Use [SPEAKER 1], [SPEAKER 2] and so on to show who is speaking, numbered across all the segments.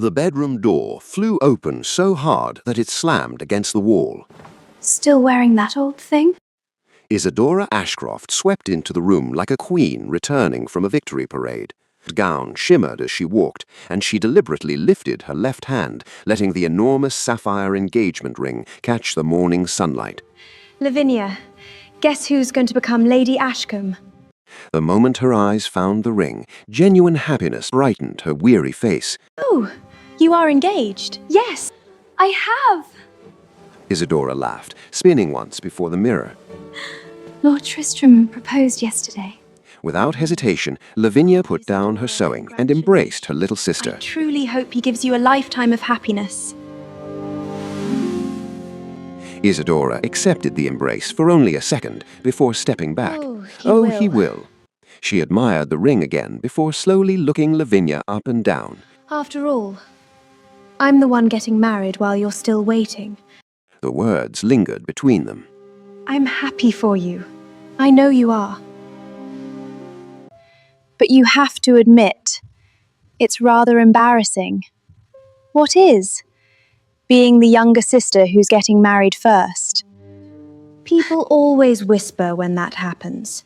[SPEAKER 1] The bedroom door flew open so hard that it slammed against the wall.
[SPEAKER 2] Still wearing that old thing?
[SPEAKER 1] Isadora Ashcroft swept into the room like a queen returning from a victory parade. Her gown shimmered as she walked, and she deliberately lifted her left hand, letting the enormous sapphire engagement ring catch the morning sunlight.
[SPEAKER 3] Lavinia, guess who's going to become Lady Ashcombe?
[SPEAKER 1] The moment her eyes found the ring, genuine happiness brightened her weary face.
[SPEAKER 3] Oh, you are engaged.
[SPEAKER 2] Yes, I have.
[SPEAKER 1] Isadora laughed, spinning once before the mirror.
[SPEAKER 2] Lord Tristram proposed yesterday.
[SPEAKER 1] Without hesitation, Lavinia put down her sewing and embraced her little
[SPEAKER 3] I
[SPEAKER 1] sister.
[SPEAKER 3] truly hope he gives you a lifetime of happiness.
[SPEAKER 1] Isadora accepted the embrace for only a second before stepping back.
[SPEAKER 3] He
[SPEAKER 1] will. She admired the ring again before slowly looking Lavinia up and down.
[SPEAKER 3] After all, I'm the one getting married while you're still waiting.
[SPEAKER 1] The words lingered between them.
[SPEAKER 3] I'm happy for you. I know you are.
[SPEAKER 2] But you have to admit, it's rather embarrassing. What is? Being the younger sister who's getting married first.
[SPEAKER 3] People always whisper when that happens.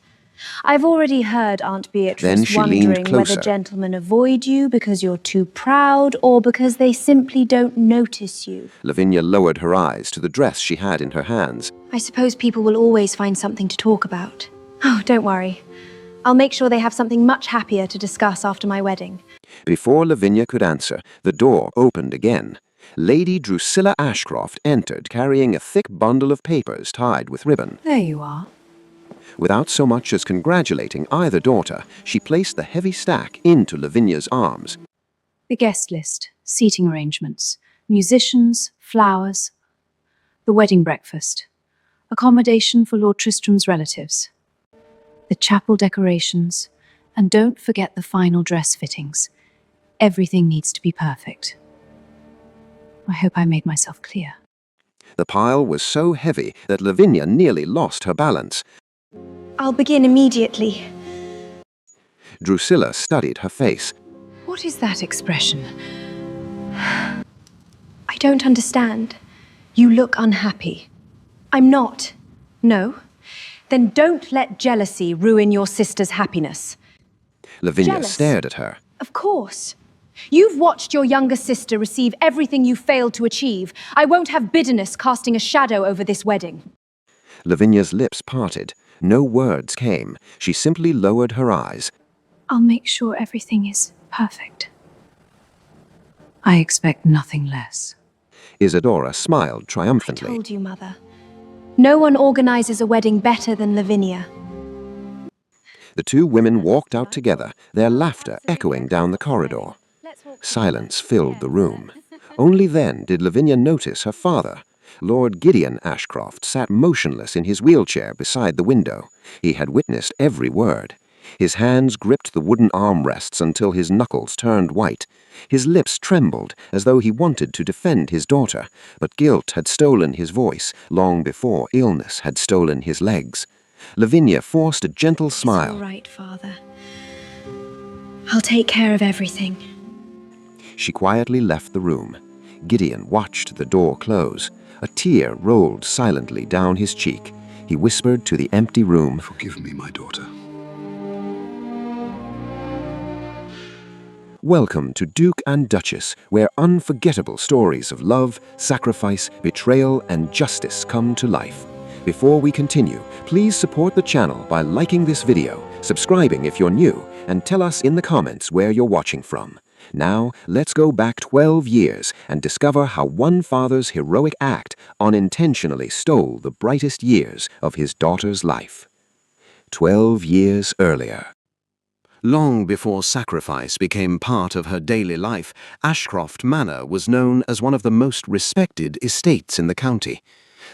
[SPEAKER 3] I've already heard Aunt
[SPEAKER 1] Then
[SPEAKER 3] Beatrice
[SPEAKER 1] she leaned
[SPEAKER 3] wondering
[SPEAKER 1] closer.
[SPEAKER 3] whether gentlemen avoid you because you're too proud or because they simply don't notice you.
[SPEAKER 1] Lavinia lowered her eyes to the dress she had in her hands.
[SPEAKER 3] I suppose people will always find something to talk about. Oh, don't worry. I'll make sure they have something much happier to discuss after my wedding.
[SPEAKER 1] Before Lavinia could answer, the door opened again. Lady Drusilla Ashcroft entered carrying a thick bundle of papers tied with ribbon.
[SPEAKER 2] There you are.
[SPEAKER 1] Without so much as congratulating either daughter, she placed the heavy stack into Lavinia's arms.
[SPEAKER 2] The guest list, seating arrangements, musicians, flowers, the wedding breakfast, accommodation for Lord Tristram's relatives, the chapel decorations, and don't forget the final dress fittings. Everything needs to be perfect. I hope I made myself clear.
[SPEAKER 1] The pile was so heavy that Lavinia nearly lost her balance.
[SPEAKER 3] I'll begin immediately.
[SPEAKER 1] Drusilla studied her face.
[SPEAKER 2] What is that expression?
[SPEAKER 3] I don't understand. You look unhappy. I'm not. No? Then don't let jealousy ruin your sister's happiness.
[SPEAKER 1] Lavinia
[SPEAKER 3] Jealous?
[SPEAKER 1] stared at her.
[SPEAKER 3] Of course. You've watched your younger sister receive everything you failed to achieve. I won't have bitterness casting a shadow over this wedding.
[SPEAKER 1] Lavinia's lips parted. No words came. She simply lowered her eyes.
[SPEAKER 2] I'll make sure everything is perfect. I expect nothing less.
[SPEAKER 1] Isadora smiled
[SPEAKER 3] I
[SPEAKER 1] triumphantly.
[SPEAKER 3] told you, Mother. No one organizes a wedding better than Lavinia.
[SPEAKER 1] The two women walked out together, their laughter echoing down the corridor. Silence filled the room. Only then did Lavinia notice her father. Lord Gideon Ashcroft sat motionless in his wheelchair beside the window. He had witnessed every word. His hands gripped the wooden armrests until his knuckles turned white. His lips trembled as though he wanted to defend his daughter, but guilt had stolen his voice long before illness had stolen his legs. Lavinia forced a gentle smile.
[SPEAKER 3] It's all right, Father. I'll take care of everything.
[SPEAKER 1] She quietly left the room. Gideon watched the door close. A tear rolled silently down his cheek. He whispered to the empty room,
[SPEAKER 4] "Forgive me, my daughter."
[SPEAKER 1] "Welcome to Duke and Duchess, where unforgettable stories of love, sacrifice, betrayal, and justice come to life." Before we continue, please support the channel by liking this video, subscribing if you're new, and tell us in the comments where you're watching from. Now, let's go back 12 years and discover how one father's heroic act unintentionally stole the brightest years of his daughter's life. 12 years earlier. Long before sacrifice became part of her daily life, Ashcroft Manor was known as one of the most respected estates in the county.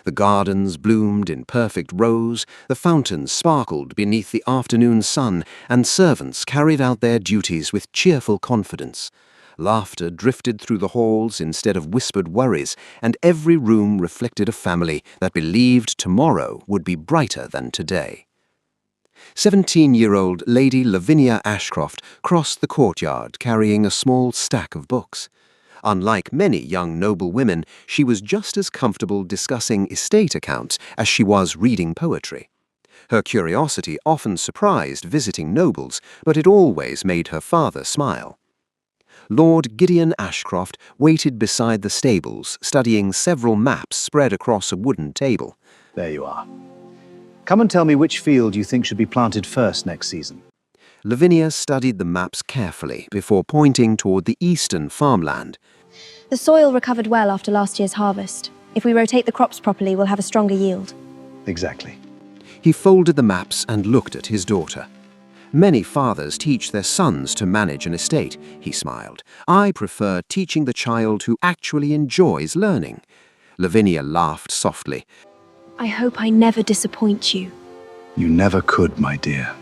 [SPEAKER 1] The gardens bloomed in perfect rows, the fountains sparkled beneath the afternoon sun, and servants carried out their duties with cheerful confidence. Laughter drifted through the halls instead of whispered worries, and every room reflected a family that believed tomorrow would be brighter than today. 17-year-old Lady Lavinia Ashcroft crossed the courtyard carrying a small stack of books. Unlike many young noble women, she was just as comfortable discussing estate accounts as she was reading poetry. Her curiosity often surprised visiting nobles, but it always made her father smile. Lord Gideon Ashcroft waited beside the stables, studying several maps spread across a wooden table.
[SPEAKER 4] There you are. Come and tell me which field you think should be planted first next season.
[SPEAKER 1] Lavinia studied the maps carefully before pointing toward the eastern farmland.
[SPEAKER 3] The soil recovered well after last year's harvest. If we rotate the crops properly, we'll have a stronger yield.
[SPEAKER 4] Exactly.
[SPEAKER 1] He folded the maps and looked at his daughter. Many fathers teach their sons to manage an estate, he smiled. I prefer teaching the child who actually enjoys learning. Lavinia laughed softly.
[SPEAKER 3] I hope I never disappoint you.
[SPEAKER 4] You never could, my dear.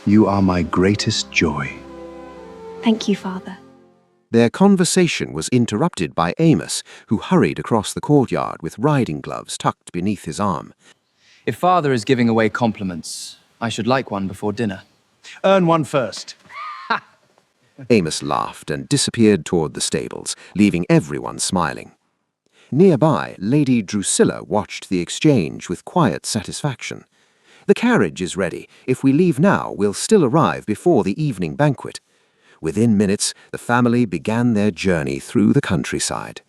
[SPEAKER 4] You are my greatest joy.
[SPEAKER 3] Thank you, Father.
[SPEAKER 1] Their conversation was interrupted by Amos, who hurried across the courtyard with riding gloves tucked beneath his arm.
[SPEAKER 5] If Father is giving away compliments, I should like one before dinner.
[SPEAKER 4] Earn one first.
[SPEAKER 1] Amos laughed and disappeared toward the stables, leaving everyone smiling. Nearby, Lady Drusilla watched the exchange with quiet satisfaction. The carriage is ready. If we leave now, we'll still arrive before the evening banquet. Within minutes, the family began their journey through the countryside.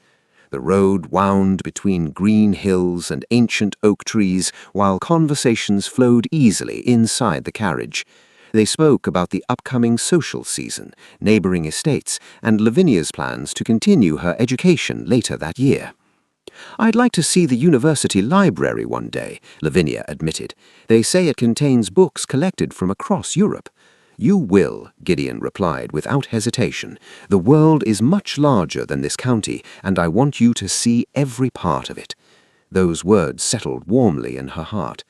[SPEAKER 1] The road wound between green hills and ancient oak trees, while conversations flowed easily inside the carriage. They spoke about the upcoming social season, neighboring estates, and Lavinia's plans to continue her education later that year. I'd like to see the university library one day, Lavinia admitted. They say it contains books collected from across Europe. You will, Gideon replied without hesitation. The world is much larger than this county, and I want you to see every part of it. Those words settled warmly in her heart.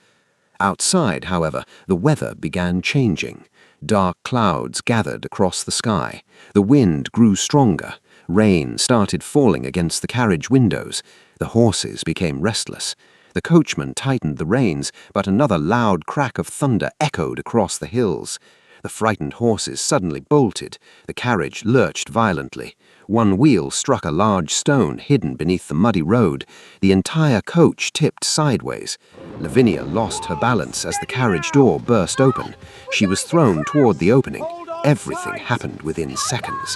[SPEAKER 1] Outside, however, the weather began changing. Dark clouds gathered across the sky. The wind grew stronger. Rain started falling against the carriage windows. The horses became restless. The coachman tightened the reins, but another loud crack of thunder echoed across the hills. The frightened horses suddenly bolted. The carriage lurched violently. One wheel struck a large stone hidden beneath the muddy road. The entire coach tipped sideways. Lavinia lost her balance as the carriage door burst open. She was thrown toward the opening. Everything happened within seconds.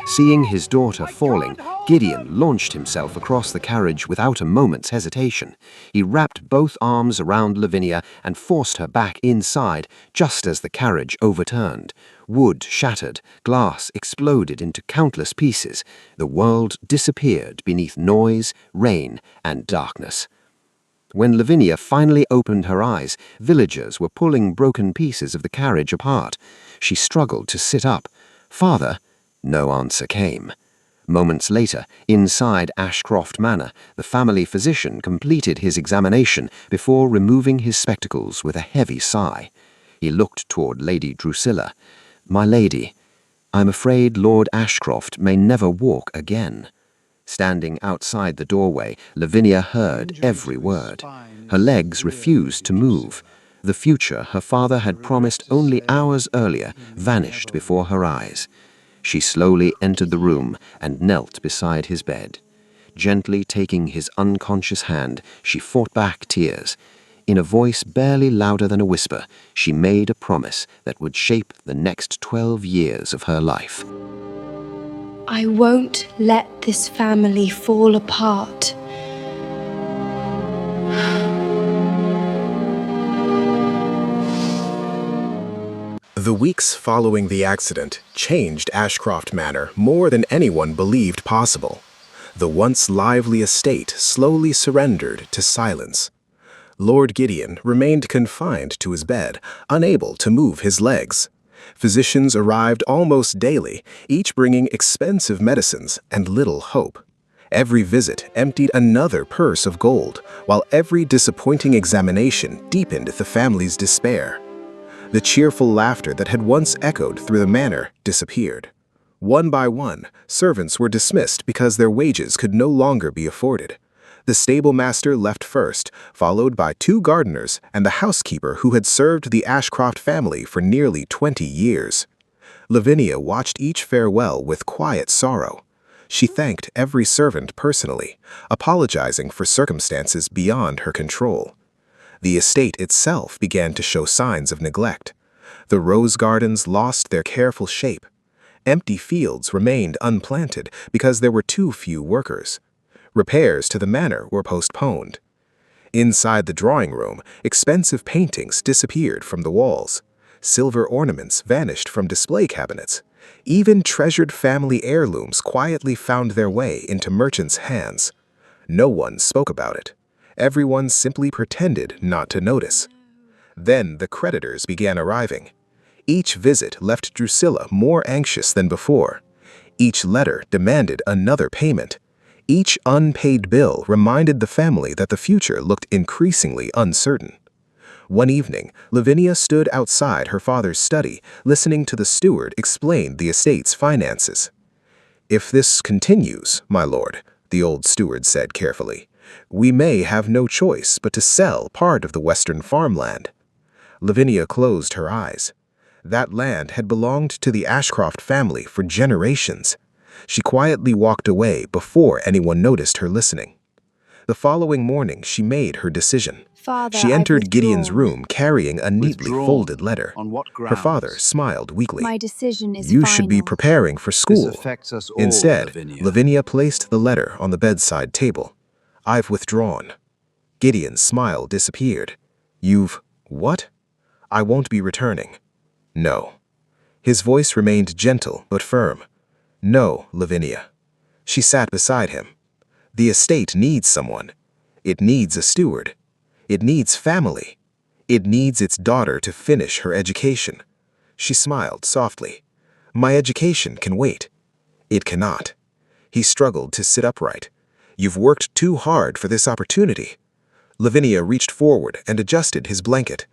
[SPEAKER 1] Seeing his daughter falling, Gideon launched himself across the carriage without a moment's hesitation. He wrapped both arms around Lavinia and forced her back inside just as the carriage overturned. Wood shattered, glass exploded into countless pieces. The world disappeared beneath noise, rain, and darkness. When Lavinia finally opened her eyes, villagers were pulling broken pieces of the carriage apart. She struggled to sit up. "Father?" No answer came. Moments later, inside Ashcroft Manor, the family physician completed his examination before removing his spectacles with a heavy sigh. He looked toward Lady Drusilla. "My lady, I'm afraid Lord Ashcroft may never walk again." Standing outside the doorway, Lavinia heard every word. Her legs refused to move. The future her father had promised only hours earlier vanished before her eyes. She slowly entered the room and knelt beside his bed. Gently taking his unconscious hand, she fought back tears. In a voice barely louder than a whisper, she made a promise that would shape the next 12 years of her life.
[SPEAKER 3] I won't let this family fall apart.
[SPEAKER 6] The weeks following the accident changed Ashcroft Manor more than anyone believed possible. The once lively estate slowly surrendered to silence. Lord Gideon remained confined to his bed, unable to move his legs. Physicians arrived almost daily, each bringing expensive medicines and little hope. Every visit emptied another purse of gold, while every disappointing examination deepened the family's despair. The cheerful laughter that had once echoed through the manor disappeared. One by one, servants were dismissed because their wages could no longer be afforded. The stable master left first, followed by 2 gardeners and the housekeeper who had served the Ashcroft family for nearly 20 years. Lavinia watched each farewell with quiet sorrow. She thanked every servant personally, apologizing for circumstances beyond her control. The estate itself began to show signs of neglect. The rose gardens lost their careful shape. Empty fields remained unplanted because there were too few workers. Repairs to the manor were postponed. Inside the drawing room, expensive paintings disappeared from the walls. Silver ornaments vanished from display cabinets. Even treasured family heirlooms quietly found their way into merchants' hands. No one spoke about it. Everyone simply pretended not to notice. Then the creditors began arriving. Each visit left Drusilla more anxious than before. Each letter demanded another payment. Each unpaid bill reminded the family that the future looked increasingly uncertain. One evening, Lavinia stood outside her father's study, listening to the steward explain the estate's finances. "If this continues, my lord," the old steward said carefully, "we may have no choice but to sell part of the western farmland." Lavinia closed her eyes. That land had belonged to the Ashcroft family for generations. She quietly walked away before anyone noticed her listening. The following morning, she made her decision.
[SPEAKER 3] Father,
[SPEAKER 6] She
[SPEAKER 3] I've
[SPEAKER 6] entered Gideon's
[SPEAKER 3] withdrawn.
[SPEAKER 6] room carrying a neatly
[SPEAKER 4] Withdrawn?
[SPEAKER 6] folded letter.
[SPEAKER 4] On what
[SPEAKER 6] Her father
[SPEAKER 4] grounds?
[SPEAKER 6] smiled weakly.
[SPEAKER 3] My decision is
[SPEAKER 6] "You
[SPEAKER 3] final.
[SPEAKER 6] should be preparing for
[SPEAKER 4] This
[SPEAKER 6] school."
[SPEAKER 4] affects us all,
[SPEAKER 6] Instead,
[SPEAKER 4] Lavinia.
[SPEAKER 6] Lavinia placed the letter on the bedside table. "I've withdrawn." Gideon's smile disappeared. "You've what?" "I won't be returning." "No." His voice remained gentle but firm. "No, Lavinia." She sat beside him. "The estate needs someone. It needs a steward. It needs family. It needs its daughter to finish her education." She smiled softly. "My education can wait." "It cannot." He struggled to sit upright. "You've worked too hard for this opportunity." Lavinia reached forward and adjusted his blanket.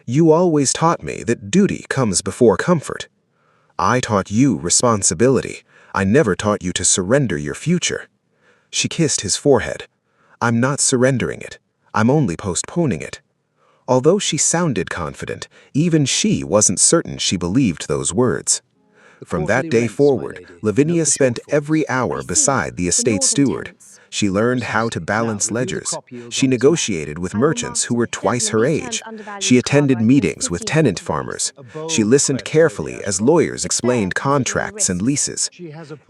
[SPEAKER 6] "You always taught me that duty comes before comfort." "I taught you responsibility. I never taught you to surrender your future." She kissed his forehead. "I'm not surrendering it. I'm only postponing it." Although she sounded confident, even she wasn't certain she believed those words. From that day forward, Lavinia spent every hour beside the estate steward. She learned how to balance ledgers. She negotiated with merchants who were twice her age. She attended meetings with tenant farmers. She listened carefully as lawyers explained contracts and leases.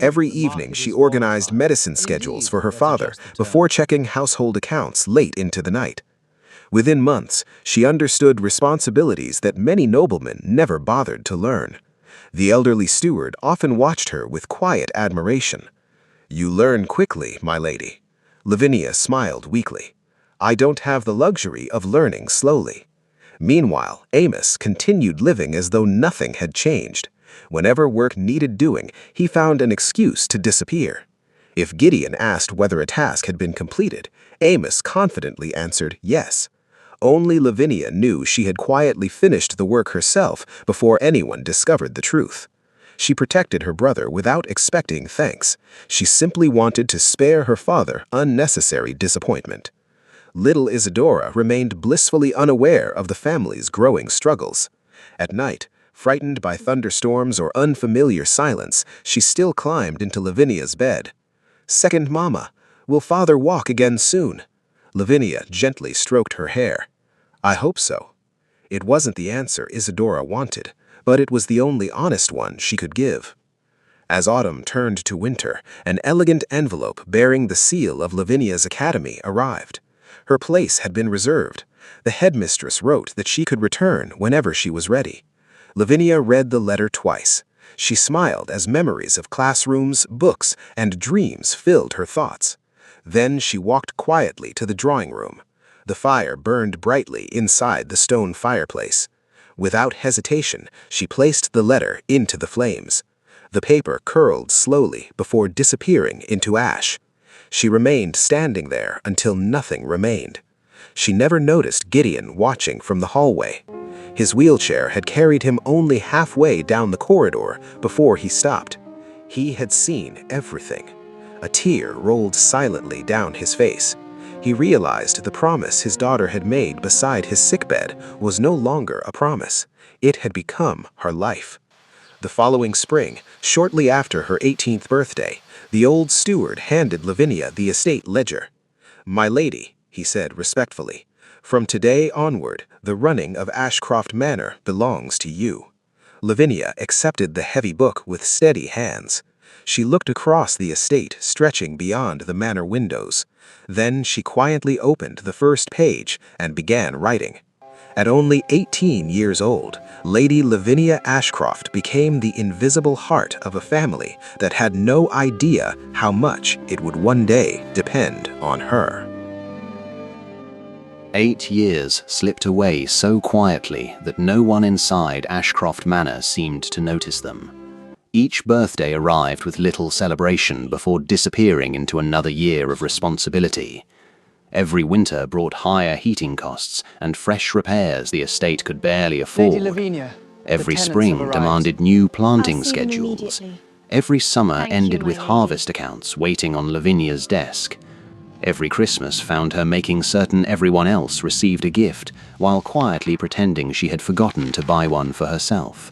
[SPEAKER 6] Every evening, she organized medicine schedules for her father before checking household accounts late into the night. Within months, she understood responsibilities that many noblemen never bothered to learn. The elderly steward often watched her with quiet admiration. "You learn quickly, my lady." Lavinia smiled weakly. "I don't have the luxury of learning slowly." Meanwhile, Amos continued living as though nothing had changed. Whenever work needed doing, he found an excuse to disappear. If Gideon asked whether a task had been completed, Amos confidently answered yes. Only Lavinia knew she had quietly finished the work herself before anyone discovered the truth. She protected her brother without expecting thanks. She simply wanted to spare her father unnecessary disappointment. Little Isadora remained blissfully unaware of the family's growing struggles. At night, frightened by thunderstorms or unfamiliar silence, she still climbed into Lavinia's bed. "Second Mama, will father walk again soon?" Lavinia gently stroked her hair. "I hope so." It wasn't the answer Isadora wanted, but it was the only honest one she could give. As autumn turned to winter, an elegant envelope bearing the seal of Lavinia's academy arrived. Her place had been reserved. The headmistress wrote that she could return whenever she was ready. Lavinia read the letter twice. She smiled as memories of classrooms, books, and dreams filled her thoughts. Then she walked quietly to the drawing room. The fire burned brightly inside the stone fireplace. Without hesitation, she placed the letter into the flames. The paper curled slowly before disappearing into ash. She remained standing there until nothing remained. She never noticed Gideon watching from the hallway. His wheelchair had carried him only halfway down the corridor before he stopped. He had seen everything. A tear rolled silently down his face. He realized the promise his daughter had made beside his sickbed was no longer a promise. It had become her life. The following spring, shortly after her 18th birthday, The old steward handed Lavinia the estate ledger. "My lady," he said respectfully, "from today onward, the running of Ashcroft Manor belongs to you." Lavinia accepted the heavy book with steady hands. She looked across the estate, stretching beyond the manor windows. Then she quietly opened the first page and began writing. At only 18 years old, Lady Lavinia Ashcroft became the invisible heart of a family that had no idea how much it would one day depend on her.
[SPEAKER 7] 8 years slipped away so quietly that no one inside Ashcroft Manor seemed to notice them. Each birthday arrived with little celebration before disappearing into another year of responsibility. Every winter brought higher heating costs and fresh repairs the estate could barely afford.
[SPEAKER 5] Lady Lavinia,
[SPEAKER 7] Every
[SPEAKER 5] the tenants
[SPEAKER 7] spring
[SPEAKER 5] have arrived.
[SPEAKER 7] demanded new planting
[SPEAKER 3] I'll see them
[SPEAKER 7] schedules.
[SPEAKER 3] immediately.
[SPEAKER 7] Every summer
[SPEAKER 3] Thank you,
[SPEAKER 7] ended
[SPEAKER 3] my
[SPEAKER 7] with
[SPEAKER 3] lady.
[SPEAKER 7] harvest accounts waiting on Lavinia's desk. Every Christmas found her making certain everyone else received a gift, while quietly pretending she had forgotten to buy one for herself.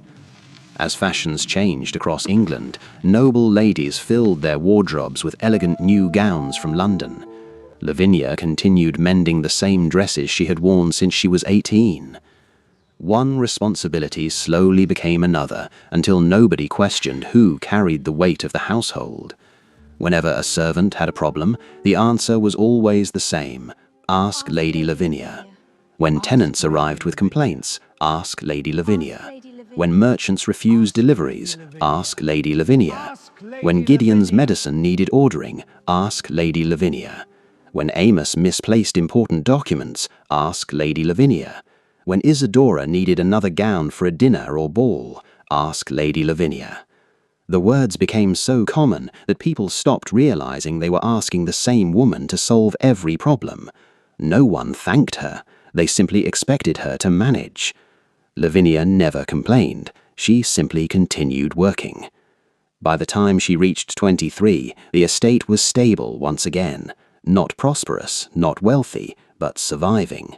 [SPEAKER 7] As fashions changed across England, noble ladies filled their wardrobes with elegant new gowns from London. Lavinia continued mending the same dresses she had worn since she was 18. One responsibility slowly became another, until nobody questioned who carried the weight of the household. Whenever a servant had a problem, the answer was always the same: ask Lady Lavinia. When tenants arrived with complaints, ask Lady Lavinia. When merchants refused deliveries, ask Lady Lavinia. When Gideon's medicine needed ordering, ask Lady Lavinia. When Amos misplaced important documents, ask Lady Lavinia. When Isadora needed another gown for a dinner or ball, ask Lady Lavinia. The words became so common that people stopped realizing they were asking the same woman to solve every problem. No one thanked her. They simply expected her to manage. Lavinia never complained. She simply continued working. By the time she reached 23, the estate was stable once again. Not prosperous, not wealthy, but surviving.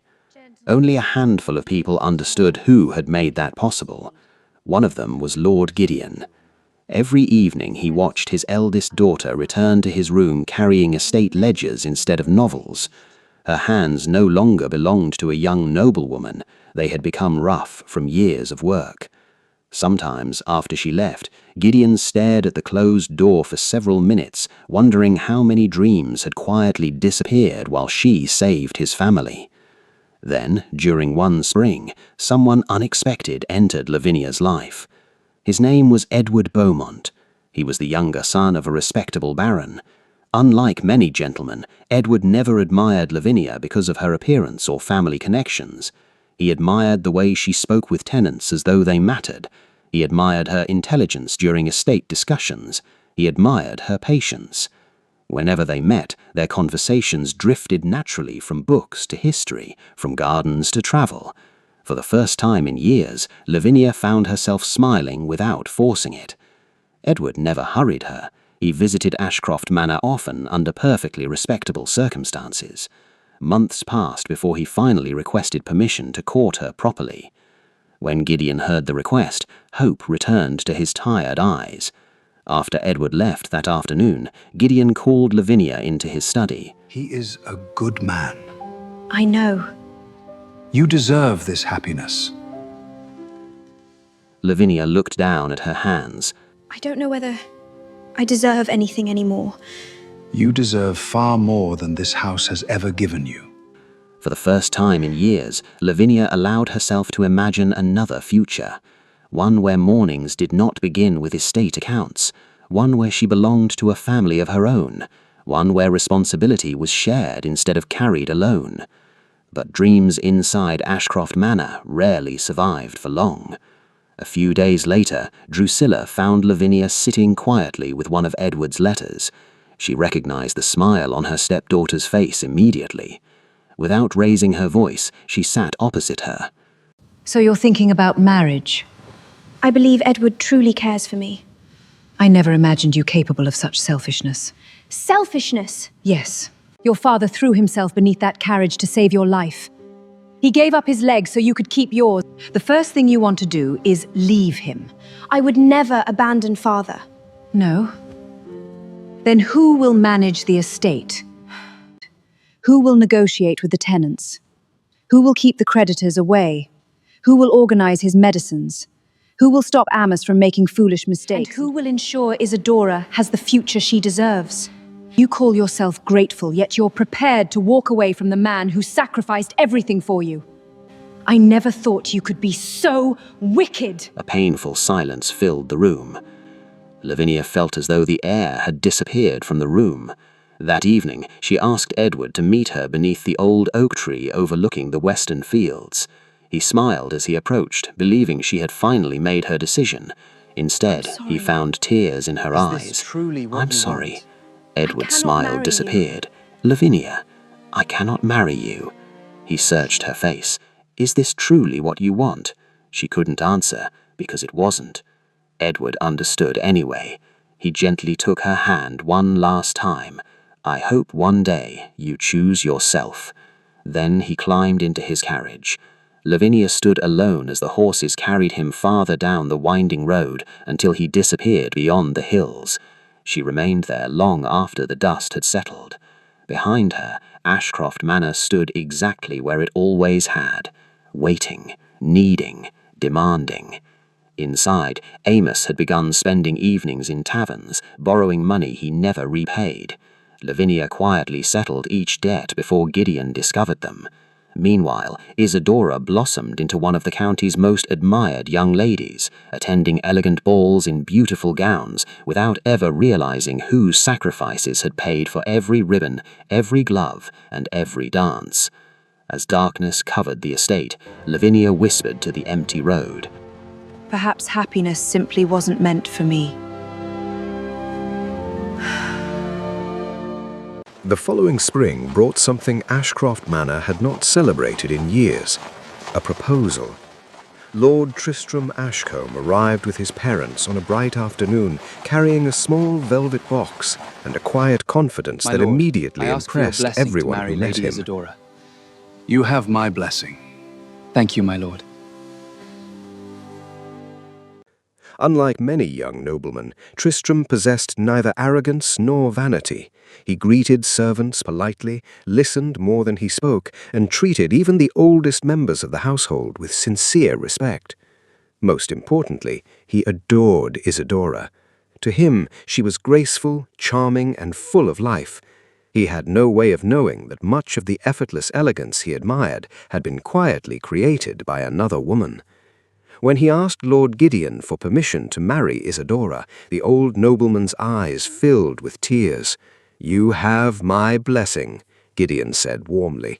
[SPEAKER 7] Only a handful of people understood who had made that possible. One of them was Lord Gideon. Every evening he watched his eldest daughter return to his room carrying estate ledgers instead of novels. Her hands no longer belonged to a young noblewoman. They had become rough from years of work. Sometimes, after she left, Gideon stared at the closed door for several minutes, wondering how many dreams had quietly disappeared while she saved his family. Then, during one spring, someone unexpected entered Lavinia's life. His name was Edward Beaumont. He was the younger son of a respectable baron. Unlike many gentlemen, Edward never admired Lavinia because of her appearance or family connections. He admired the way she spoke with tenants as though they mattered. He admired her intelligence during estate discussions. He admired her patience. Whenever they met, their conversations drifted naturally from books to history, from gardens to travel. For the first time in years, Lavinia found herself smiling without forcing it. Edward never hurried her. He visited Ashcroft Manor often under perfectly respectable circumstances. Months passed before he finally requested permission to court her properly. When Gideon heard the request, hope returned to his tired eyes. After Edward left that afternoon, Gideon called Lavinia into his study.
[SPEAKER 4] He is a good man.
[SPEAKER 3] I know.
[SPEAKER 4] You deserve this happiness.
[SPEAKER 7] Lavinia looked down at her hands.
[SPEAKER 3] I don't know whether I deserve anything anymore.
[SPEAKER 4] You deserve far more than this house has ever given you.
[SPEAKER 7] For the first time in years, Lavinia allowed herself to imagine another future. One where mornings did not begin with estate accounts. One where she belonged to a family of her own. One where responsibility was shared instead of carried alone. But dreams inside Ashcroft Manor rarely survived for long. A few days later, Drusilla found Lavinia sitting quietly with one of Edward's letters. She recognized the smile on her stepdaughter's face immediately. Without raising her voice, she sat opposite her.
[SPEAKER 2] So you're thinking about marriage?
[SPEAKER 3] I believe Edward truly cares for me.
[SPEAKER 2] I never imagined you capable of such selfishness.
[SPEAKER 3] Selfishness!
[SPEAKER 2] Yes. Your father threw himself beneath that carriage to save your life. He gave up his leg so you could keep yours. The first thing you want to do is leave him.
[SPEAKER 3] I would never abandon father.
[SPEAKER 2] No.
[SPEAKER 3] Then who will manage the estate? Who will negotiate with the tenants? Who will keep the creditors away? Who will organize his medicines? Who will stop Amos from making foolish mistakes? And who will ensure Isadora has the future she deserves? You call yourself grateful, yet you're prepared to walk away from the man who sacrificed everything for you. I never thought you could be so wicked.
[SPEAKER 7] A painful silence filled the room. Lavinia felt as though the air had disappeared from the room. That evening, she asked Edward to meet her beneath the old oak tree overlooking the western fields. He smiled as he approached, believing she had finally made her decision. Instead, he found tears in her eyes. "I'm sorry." Edward's smile disappeared. "Lavinia, I cannot marry you." He searched her face. "Is this truly what you want?" She couldn't answer, because it wasn't. Edward understood anyway. He gently took her hand one last time. "I hope one day you choose yourself." Then he climbed into his carriage. Lavinia stood alone as the horses carried him farther down the winding road until he disappeared beyond the hills. She remained there long after the dust had settled. Behind her, Ashcroft Manor stood exactly where it always had, waiting, needing, demanding. Inside, Amos had begun spending evenings in taverns, borrowing money he never repaid. Lavinia quietly settled each debt before Gideon discovered them. Meanwhile, Isadora blossomed into one of the county's most admired young ladies, attending elegant balls in beautiful gowns without ever realizing whose sacrifices had paid for every ribbon, every glove, and every dance. As darkness covered the estate, Lavinia whispered to the empty road,
[SPEAKER 3] Perhaps happiness simply wasn't meant for me.
[SPEAKER 6] The following spring brought something Ashcroft Manor had not celebrated in years, a proposal. Lord Tristram Ashcombe arrived with his parents on a bright afternoon, carrying a small velvet box and a quiet confidence that immediately impressed everyone who met him.
[SPEAKER 5] Isadora. You have my blessing. Thank you, my lord.
[SPEAKER 6] Unlike many young noblemen, Tristram possessed neither arrogance nor vanity. He greeted servants politely, listened more than he spoke, and treated even the oldest members of the household with sincere respect. Most importantly, he adored Isadora. To him, she was graceful, charming, and full of life. He had no way of knowing that much of the effortless elegance he admired had been quietly created by another woman. When he asked Lord Gideon for permission to marry Isadora, the old nobleman's eyes filled with tears. "You have my blessing," Gideon said warmly.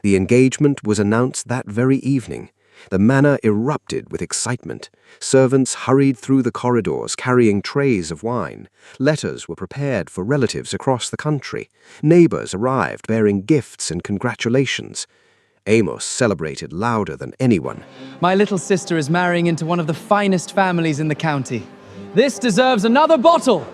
[SPEAKER 6] The engagement was announced that very evening. The manor erupted with excitement. Servants hurried through the corridors carrying trays of wine. Letters were prepared for relatives across the country. Neighbors arrived bearing gifts and congratulations. Amos celebrated louder than anyone.
[SPEAKER 5] My little sister is marrying into one of the finest families in the county. This deserves another bottle!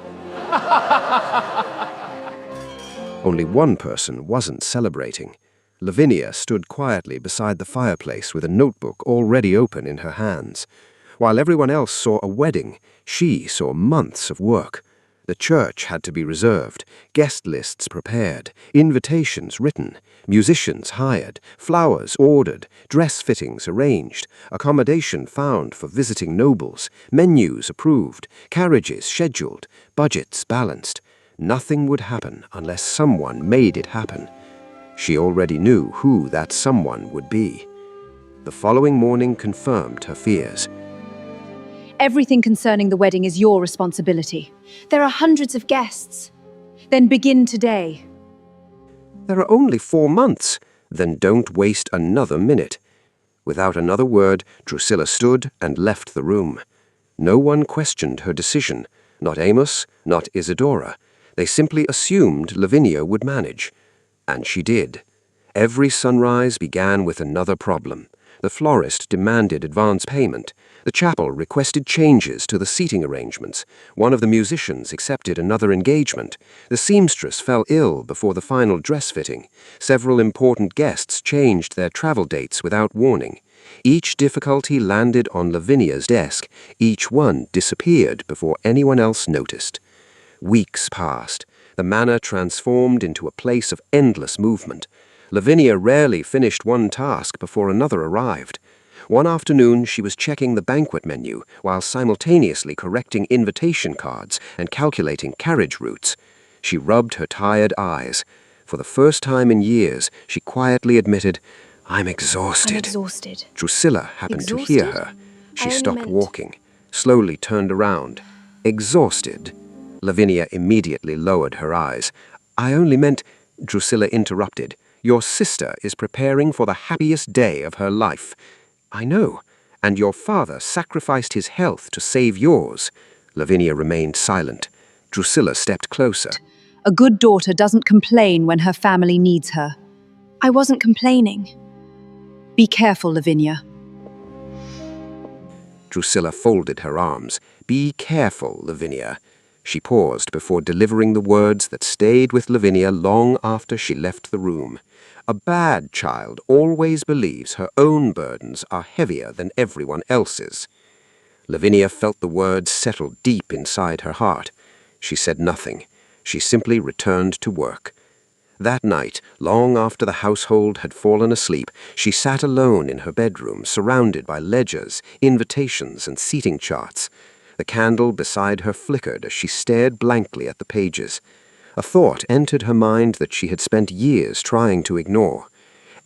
[SPEAKER 6] Only one person wasn't celebrating. Lavinia stood quietly beside the fireplace with a notebook already open in her hands. While everyone else saw a wedding, she saw months of work. The church had to be reserved, guest lists prepared, invitations written, musicians hired, flowers ordered, dress fittings arranged, accommodation found for visiting nobles, menus approved, carriages scheduled, budgets balanced. Nothing would happen unless someone made it happen. She already knew who that someone would be. The following morning confirmed her fears.
[SPEAKER 3] Everything concerning the wedding is your responsibility. There are hundreds of guests. Then begin today.
[SPEAKER 6] There are only 4 months. Then don't waste another minute. Without another word, Drusilla stood and left the room. No one questioned her decision. Not Amos, not Isadora. They simply assumed Lavinia would manage. And she did. Every sunrise began with another problem. The florist demanded advance payment. The chapel requested changes to the seating arrangements. One of the musicians accepted another engagement. The seamstress fell ill before the final dress fitting. Several important guests changed their travel dates without warning. Each difficulty landed on Lavinia's desk. Each one disappeared before anyone else noticed.
[SPEAKER 1] Weeks passed. The manor transformed into a place of endless movement. Lavinia rarely finished one task before another arrived. One afternoon, she was checking the banquet menu while simultaneously correcting invitation cards and calculating carriage routes. She rubbed her tired eyes. For the first time in years, she quietly admitted, "I'm exhausted."
[SPEAKER 8] I'm exhausted.
[SPEAKER 1] Drusilla happened to hear her. She stopped walking, slowly turned around. "Exhausted?" Lavinia immediately lowered her eyes. "I only meant," Drusilla interrupted, "your sister is preparing for the happiest day of her life." "I know, and your father sacrificed his health to save yours." Lavinia remained silent. Drusilla stepped closer.
[SPEAKER 3] A good daughter doesn't complain when her family needs her.
[SPEAKER 8] I wasn't complaining.
[SPEAKER 3] Be careful, Lavinia.
[SPEAKER 1] Drusilla folded her arms. "Be careful, Lavinia." She paused before delivering the words that stayed with Lavinia long after she left the room. A bad child always believes her own burdens are heavier than everyone else's. Lavinia felt the words settle deep inside her heart. She said nothing. She simply returned to work. That night, long after the household had fallen asleep, she sat alone in her bedroom, surrounded by ledgers, invitations, and seating charts. The candle beside her flickered as she stared blankly at the pages. A thought entered her mind that she had spent years trying to ignore.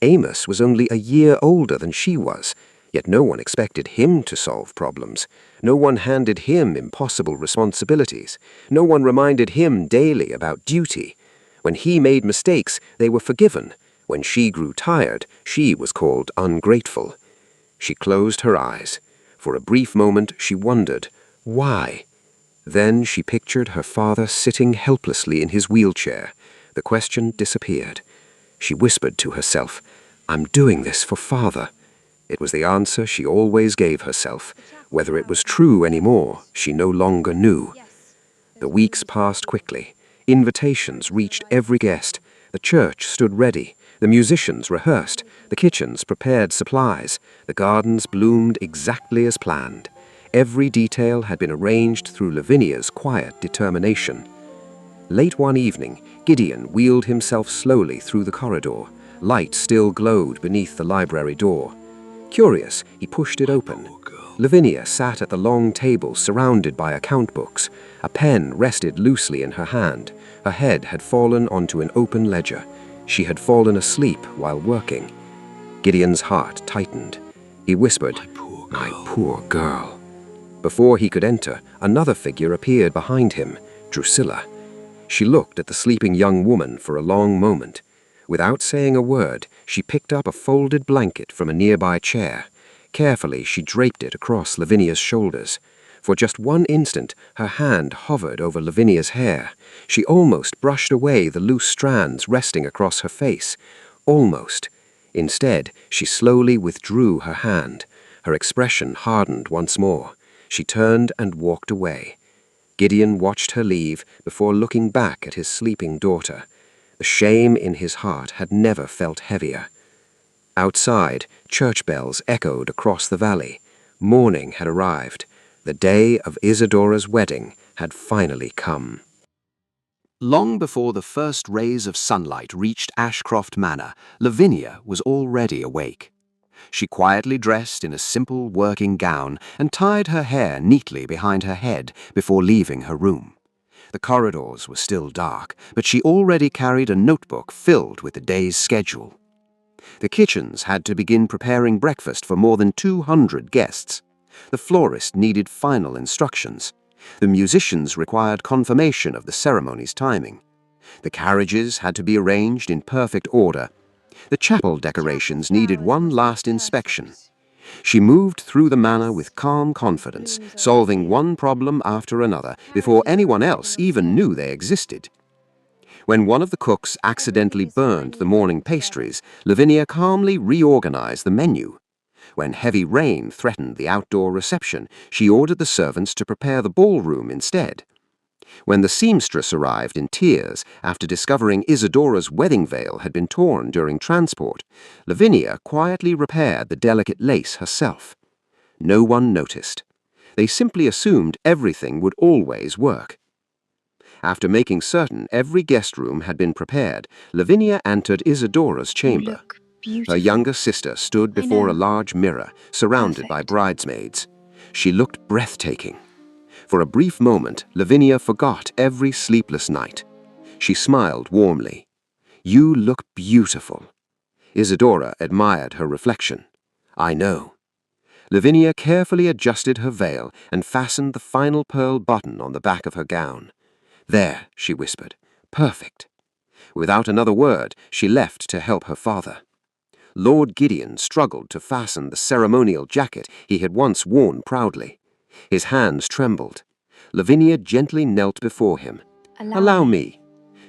[SPEAKER 1] Amos was only a year older than she was, yet no one expected him to solve problems. No one handed him impossible responsibilities. No one reminded him daily about duty. When he made mistakes, they were forgiven. When she grew tired, she was called ungrateful. She closed her eyes. For a brief moment, she wondered, why? Then she pictured her father sitting helplessly in his wheelchair. The question disappeared. She whispered to herself, "I'm doing this for Father." It was the answer she always gave herself. Whether it was true anymore, she no longer knew. The weeks passed quickly. Invitations reached every guest. The church stood ready. The musicians rehearsed. The kitchens prepared supplies. The gardens bloomed exactly as planned. Every detail had been arranged through Lavinia's quiet determination. Late one evening, Gideon wheeled himself slowly through the corridor. Light still glowed beneath the library door. Curious, he pushed it open. Lavinia sat at the long table surrounded by account books. A pen rested loosely in her hand. Her head had fallen onto an open ledger. She had fallen asleep while working. Gideon's heart tightened. He whispered, "My poor girl." Before he could enter, another figure appeared behind him, Drusilla. She looked at the sleeping young woman for a long moment. Without saying a word, she picked up a folded blanket from a nearby chair. Carefully, she draped it across Lavinia's shoulders. For just one instant, her hand hovered over Lavinia's hair. She almost brushed away the loose strands resting across her face. Almost. Instead, she slowly withdrew her hand. Her expression hardened once more. She turned and walked away. Gideon watched her leave before looking back at his sleeping daughter. The shame in his heart had never felt heavier. Outside, church bells echoed across the valley. Morning had arrived. The day of Isadora's wedding had finally come.
[SPEAKER 7] Long before the first rays of sunlight reached Ashcroft Manor, Lavinia was already awake. She quietly dressed in a simple working gown and tied her hair neatly behind her head before leaving her room. The corridors were still dark, but she already carried a notebook filled with the day's schedule. The kitchens had to begin preparing breakfast for more than 200 guests. The florist needed final instructions. The musicians required confirmation of the ceremony's timing. The carriages had to be arranged in perfect order. The chapel decorations needed one last inspection. She moved through the manor with calm confidence, solving one problem after another before anyone else even knew they existed. When one of the cooks accidentally burned the morning pastries, Lavinia calmly reorganized the menu. When heavy rain threatened the outdoor reception, she ordered the servants to prepare the ballroom instead. When the seamstress arrived in tears after discovering Isadora's wedding veil had been torn during transport, Lavinia quietly repaired the delicate lace herself. No one noticed. They simply assumed everything would always work.
[SPEAKER 1] After making certain every guest room had been prepared, Lavinia entered Isadora's chamber.
[SPEAKER 8] Look beautiful.
[SPEAKER 1] Her younger sister stood
[SPEAKER 8] I
[SPEAKER 1] before a
[SPEAKER 8] know.
[SPEAKER 1] large mirror, surrounded by
[SPEAKER 8] Perfect.
[SPEAKER 1] bridesmaids. She looked breathtaking. For a brief moment, Lavinia forgot every sleepless night. She smiled warmly. "You look beautiful." Isadora admired her reflection. "I know." Lavinia carefully adjusted her veil and fastened the final pearl button on the back of her gown. "There," she whispered. "Perfect." Without another word, she left to help her father. Lord Gideon struggled to fasten the ceremonial jacket he had once worn proudly. His hands trembled. Lavinia gently knelt before him. "Allow me."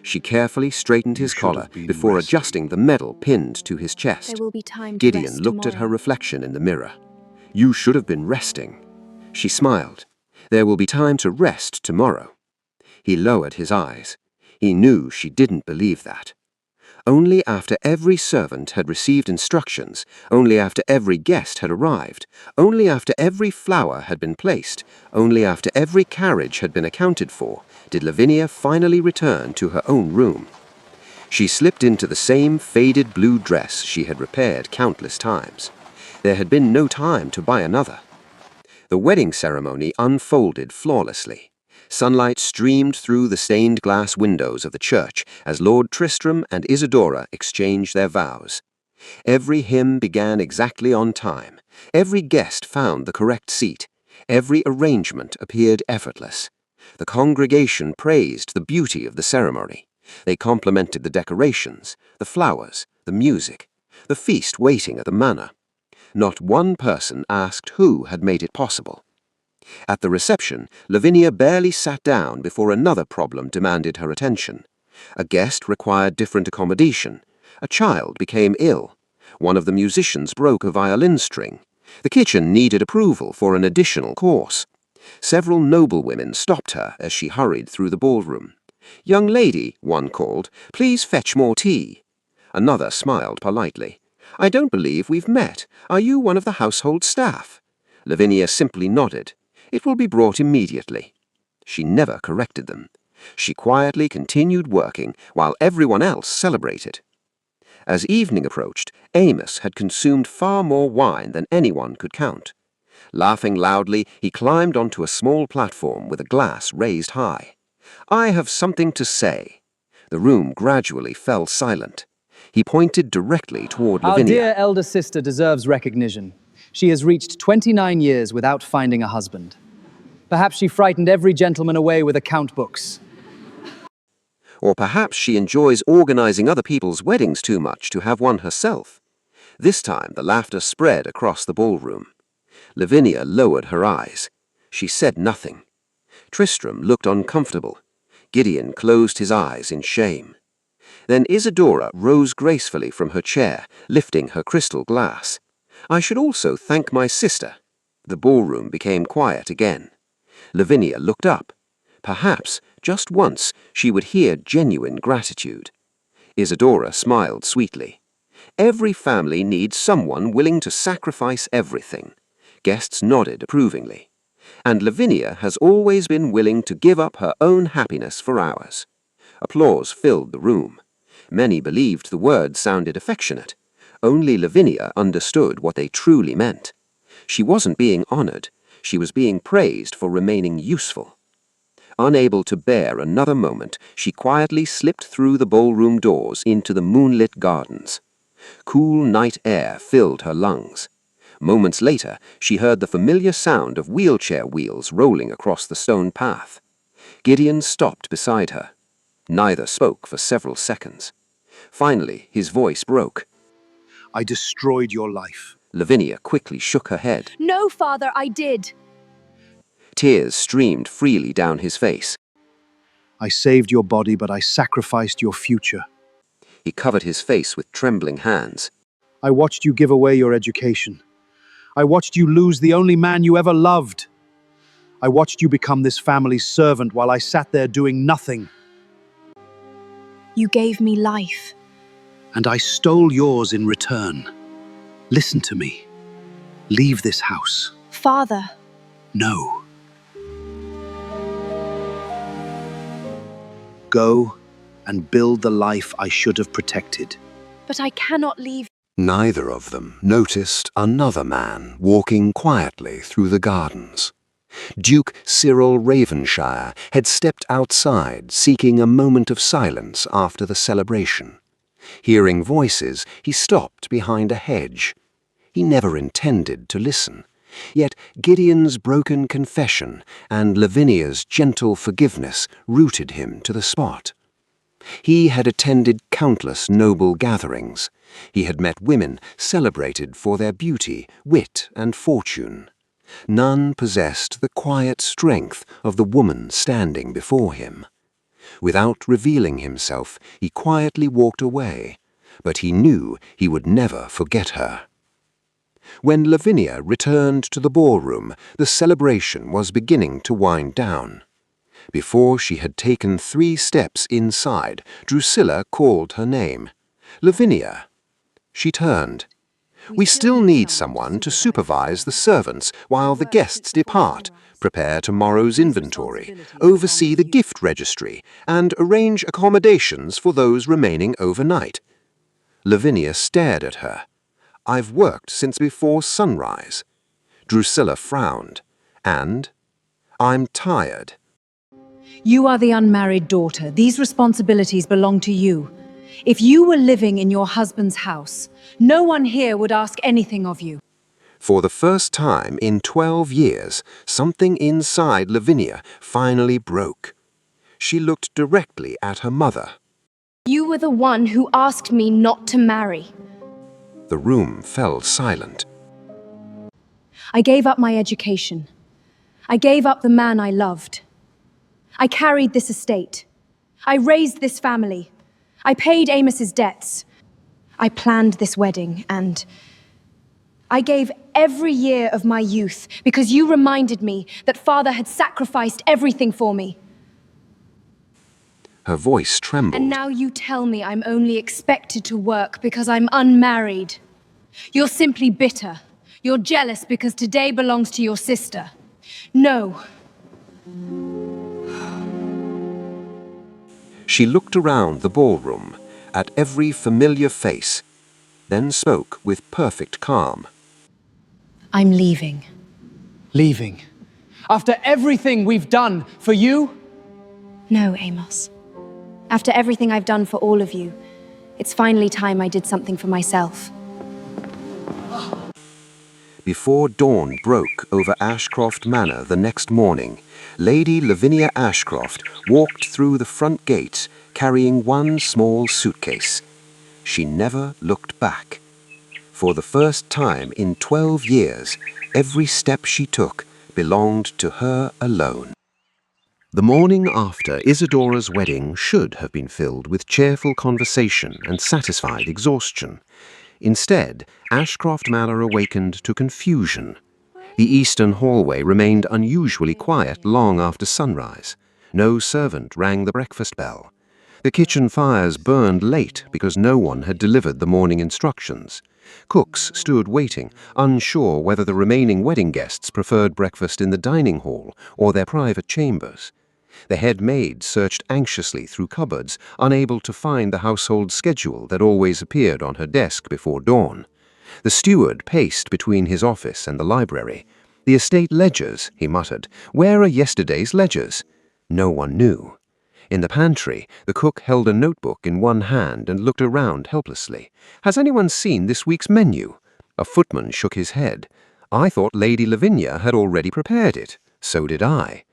[SPEAKER 1] She carefully straightened his
[SPEAKER 4] should
[SPEAKER 1] collar
[SPEAKER 4] have been
[SPEAKER 1] before
[SPEAKER 4] resting.
[SPEAKER 1] adjusting the medal pinned to his chest.
[SPEAKER 8] There will be time to
[SPEAKER 1] Gideon
[SPEAKER 8] rest
[SPEAKER 1] looked at her
[SPEAKER 8] tomorrow.
[SPEAKER 1] reflection in the mirror. "You should have been resting." She smiled. "There will be time to rest tomorrow." He lowered his eyes. He knew she didn't believe that. Only after every servant had received instructions, only after every guest had arrived, only after every flower had been placed, only after every carriage had been accounted for, did Lavinia finally return to her own room. She slipped into the same faded blue dress she had repaired countless times. There had been no time to buy another. The wedding ceremony unfolded flawlessly. Sunlight streamed through the stained glass windows of the church as Lord Tristram and Isadora exchanged their vows. Every hymn began exactly on time. Every guest found the correct seat. Every arrangement appeared effortless. The congregation praised the beauty of the ceremony. They complimented the decorations, the flowers, the music, the feast waiting at the manor. Not one person asked who had made it possible. At the reception, Lavinia barely sat down before another problem demanded her attention. A guest required different accommodation. A child became ill. One of the musicians broke a violin string. The kitchen needed approval for an additional course. Several noblewomen stopped her as she hurried through the ballroom. "Young lady," one called, "please fetch more tea." Another smiled politely. "I don't believe we've met. Are you one of the household staff?" Lavinia simply nodded. "It will be brought immediately." She never corrected them. She quietly continued working while everyone else celebrated. As evening approached, Amos had consumed far more wine than anyone could count. Laughing loudly, he climbed onto a small platform with a glass raised high. "I have something to say." The room gradually fell silent. He pointed directly toward
[SPEAKER 5] Our
[SPEAKER 1] Lavinia.
[SPEAKER 5] dear elder sister deserves recognition. She has reached 29 years without finding a husband. Perhaps she frightened every gentleman away with account books.
[SPEAKER 1] Or perhaps she enjoys organizing other people's weddings too much to have one herself. This time the laughter spread across the ballroom. Lavinia lowered her eyes. She said nothing. Tristram looked uncomfortable. Gideon closed his eyes in shame. Then Isadora rose gracefully from her chair, lifting her crystal glass. "I should also thank my sister." The ballroom became quiet again. Lavinia looked up. Perhaps, just once, she would hear genuine gratitude. Isadora smiled sweetly. "Every family needs someone willing to sacrifice everything." Guests nodded approvingly. "And Lavinia has always been willing to give up her own happiness for ours." Applause filled the room. Many believed the words sounded affectionate. Only Lavinia understood what they truly meant. She wasn't being honored. She was being praised for remaining useful. Unable to bear another moment, she quietly slipped through the ballroom doors into the moonlit gardens. Cool night air filled her lungs. Moments later, she heard the familiar sound of wheelchair wheels rolling across the stone path. Gideon stopped beside her. Neither spoke for several seconds. Finally, his voice broke.
[SPEAKER 4] I destroyed your life.
[SPEAKER 1] Lavinia quickly shook her head.
[SPEAKER 8] No, Father, I did.
[SPEAKER 1] Tears streamed freely down his face.
[SPEAKER 4] I saved your body, but I sacrificed your future.
[SPEAKER 1] He covered his face with trembling hands.
[SPEAKER 4] I watched you give away your education. I watched you lose the only man you ever loved. I watched you become this family's servant while I sat there doing nothing.
[SPEAKER 8] You gave me life.
[SPEAKER 4] And I stole yours in return. Listen to me. Leave this house.
[SPEAKER 8] Father,
[SPEAKER 4] No. Go and build the life I should have protected.
[SPEAKER 8] But I cannot leave.
[SPEAKER 1] Neither of them noticed another man walking quietly through the gardens. Duke Cyril Ravenshire had stepped outside seeking a moment of silence after the celebration. Hearing voices, he stopped behind a hedge. He never intended to listen. Yet Gideon's broken confession and Lavinia's gentle forgiveness rooted him to the spot. He had attended countless noble gatherings. He had met women celebrated for their beauty, wit, and fortune. None possessed the quiet strength of the woman standing before him. Without revealing himself, he quietly walked away, but he knew he would never forget her. When Lavinia returned to the ballroom, the celebration was beginning to wind down. Before she had taken 3 steps inside, Drusilla called her name. "Lavinia." She turned. "We still need someone to supervise the servants while the guests depart, prepare tomorrow's inventory, oversee the gift registry, and arrange accommodations for those remaining overnight." Lavinia stared at her. "I've worked since before sunrise." Drusilla frowned. "And? I'm tired."
[SPEAKER 3] You are the unmarried daughter. These responsibilities belong to you. If you were living in your husband's house, no one here would ask anything of you.
[SPEAKER 1] For the first time in 12 years, something inside Lavinia finally broke. She looked directly at her mother.
[SPEAKER 8] You were the one who asked me not to marry.
[SPEAKER 1] The room fell silent.
[SPEAKER 3] I gave up my education. I gave up the man I loved. I carried this estate. I raised this family. I paid Amos's debts. I planned this wedding, and I gave every year of my youth because you reminded me that Father had sacrificed everything for me.
[SPEAKER 1] Her voice trembled.
[SPEAKER 8] And now you tell me I'm only expected to work because I'm unmarried. You're simply bitter. You're jealous because today belongs to your sister. No.
[SPEAKER 1] She looked around the ballroom, at every familiar face, then spoke with perfect calm.
[SPEAKER 3] I'm leaving.
[SPEAKER 5] Leaving? After everything we've done for you?
[SPEAKER 8] No, Amos. After everything I've done for all of you, it's finally time I did something for myself.
[SPEAKER 1] Before dawn broke over Ashcroft Manor the next morning, Lady Lavinia Ashcroft walked through the front gates carrying one small suitcase. She never looked back. For the first time in 12 years, every step she took belonged to her alone. The morning after Isadora's wedding should have been filled with cheerful conversation and satisfied exhaustion. Instead, Ashcroft Manor awakened to confusion. The eastern hallway remained unusually quiet long after sunrise. No servant rang the breakfast bell. The kitchen fires burned late because no one had delivered the morning instructions. Cooks stood waiting, unsure whether the remaining wedding guests preferred breakfast in the dining hall or their private chambers. The head maid searched anxiously through cupboards, unable to find the household schedule that always appeared on her desk before dawn. The steward paced between his office and the library. "The estate ledgers," he muttered. "Where are yesterday's ledgers?" No one knew. In the pantry, the cook held a notebook in one hand and looked around helplessly. "Has anyone seen this week's menu?" A footman shook his head. "I thought Lady Lavinia had already prepared it." "So did I."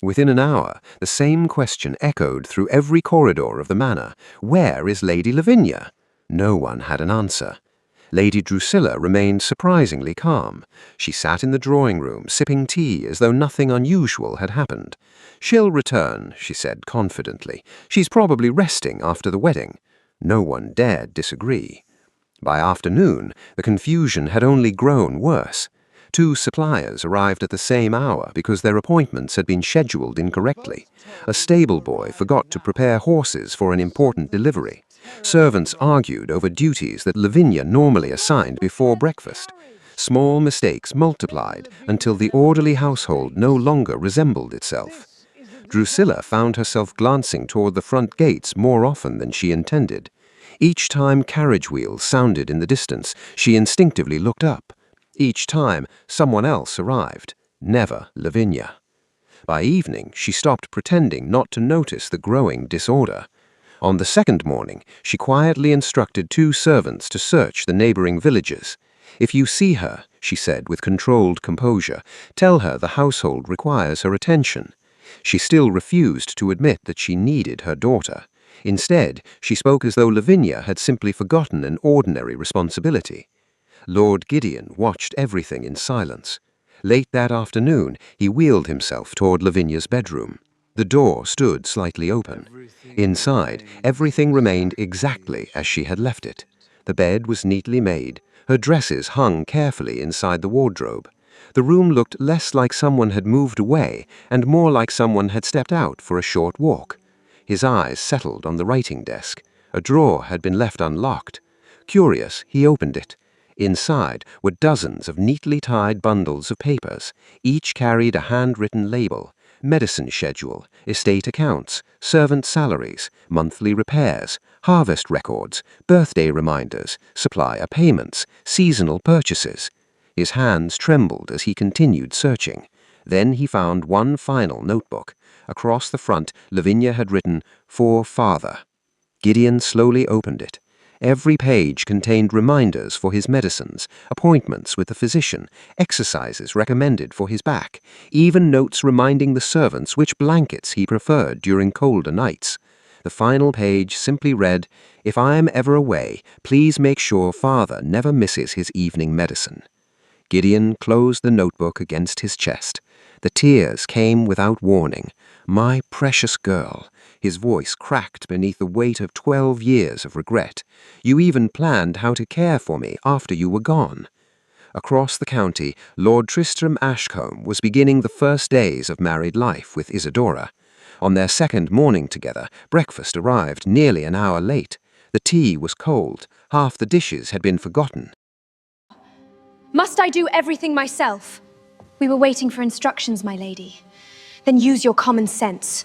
[SPEAKER 1] Within an hour, the same question echoed through every corridor of the manor. "Where is Lady Lavinia?" No one had an answer. Lady Drusilla remained surprisingly calm. She sat in the drawing room, sipping tea as though nothing unusual had happened. "She'll return," she said confidently. "She's probably resting after the wedding." No one dared disagree. By afternoon, the confusion had only grown worse. 2 suppliers arrived at the same hour because their appointments had been scheduled incorrectly. A stable boy forgot to prepare horses for an important delivery. Servants argued over duties that Lavinia normally assigned before breakfast. Small mistakes multiplied until the orderly household no longer resembled itself. Drusilla found herself glancing toward the front gates more often than she intended. Each time carriage wheels sounded in the distance, she instinctively looked up. Each time, someone else arrived, never Lavinia. By evening, she stopped pretending not to notice the growing disorder. On the second morning, she quietly instructed 2 servants to search the neighboring villages. "If you see her," she said with controlled composure, "tell her the household requires her attention." She still refused to admit that she needed her daughter. Instead, she spoke as though Lavinia had simply forgotten an ordinary responsibility. Lord Gideon watched everything in silence. Late that afternoon, he wheeled himself toward Lavinia's bedroom. The door stood slightly open. Inside, everything remained exactly as she had left it. The bed was neatly made. Her dresses hung carefully inside the wardrobe. The room looked less like someone had moved away and more like someone had stepped out for a short walk. His eyes settled on the writing desk. A drawer had been left unlocked. Curious, he opened it. Inside were dozens of neatly tied bundles of papers. Each carried a handwritten label: medicine schedule, estate accounts, servant salaries, monthly repairs, harvest records, birthday reminders, supplier payments, seasonal purchases. His hands trembled as he continued searching. Then he found one final notebook. Across the front, Lavinia had written, "For Father." Gideon slowly opened it. Every page contained reminders for his medicines, appointments with the physician, exercises recommended for his back, even notes reminding the servants which blankets he preferred during colder nights. The final page simply read, "If I am ever away, please make sure Father never misses his evening medicine." Gideon closed the notebook against his chest. The tears came without warning. "My precious girl." His voice cracked beneath the weight of 12 years of regret. "You even planned how to care for me after you were gone." Across the county, Lord Tristram Ashcombe was beginning the first days of married life with Isadora. On their second morning together, breakfast arrived nearly an hour late. The tea was cold. Half the dishes had been forgotten.
[SPEAKER 8] Must I do everything myself? We were waiting for instructions, my lady. Then use your common sense.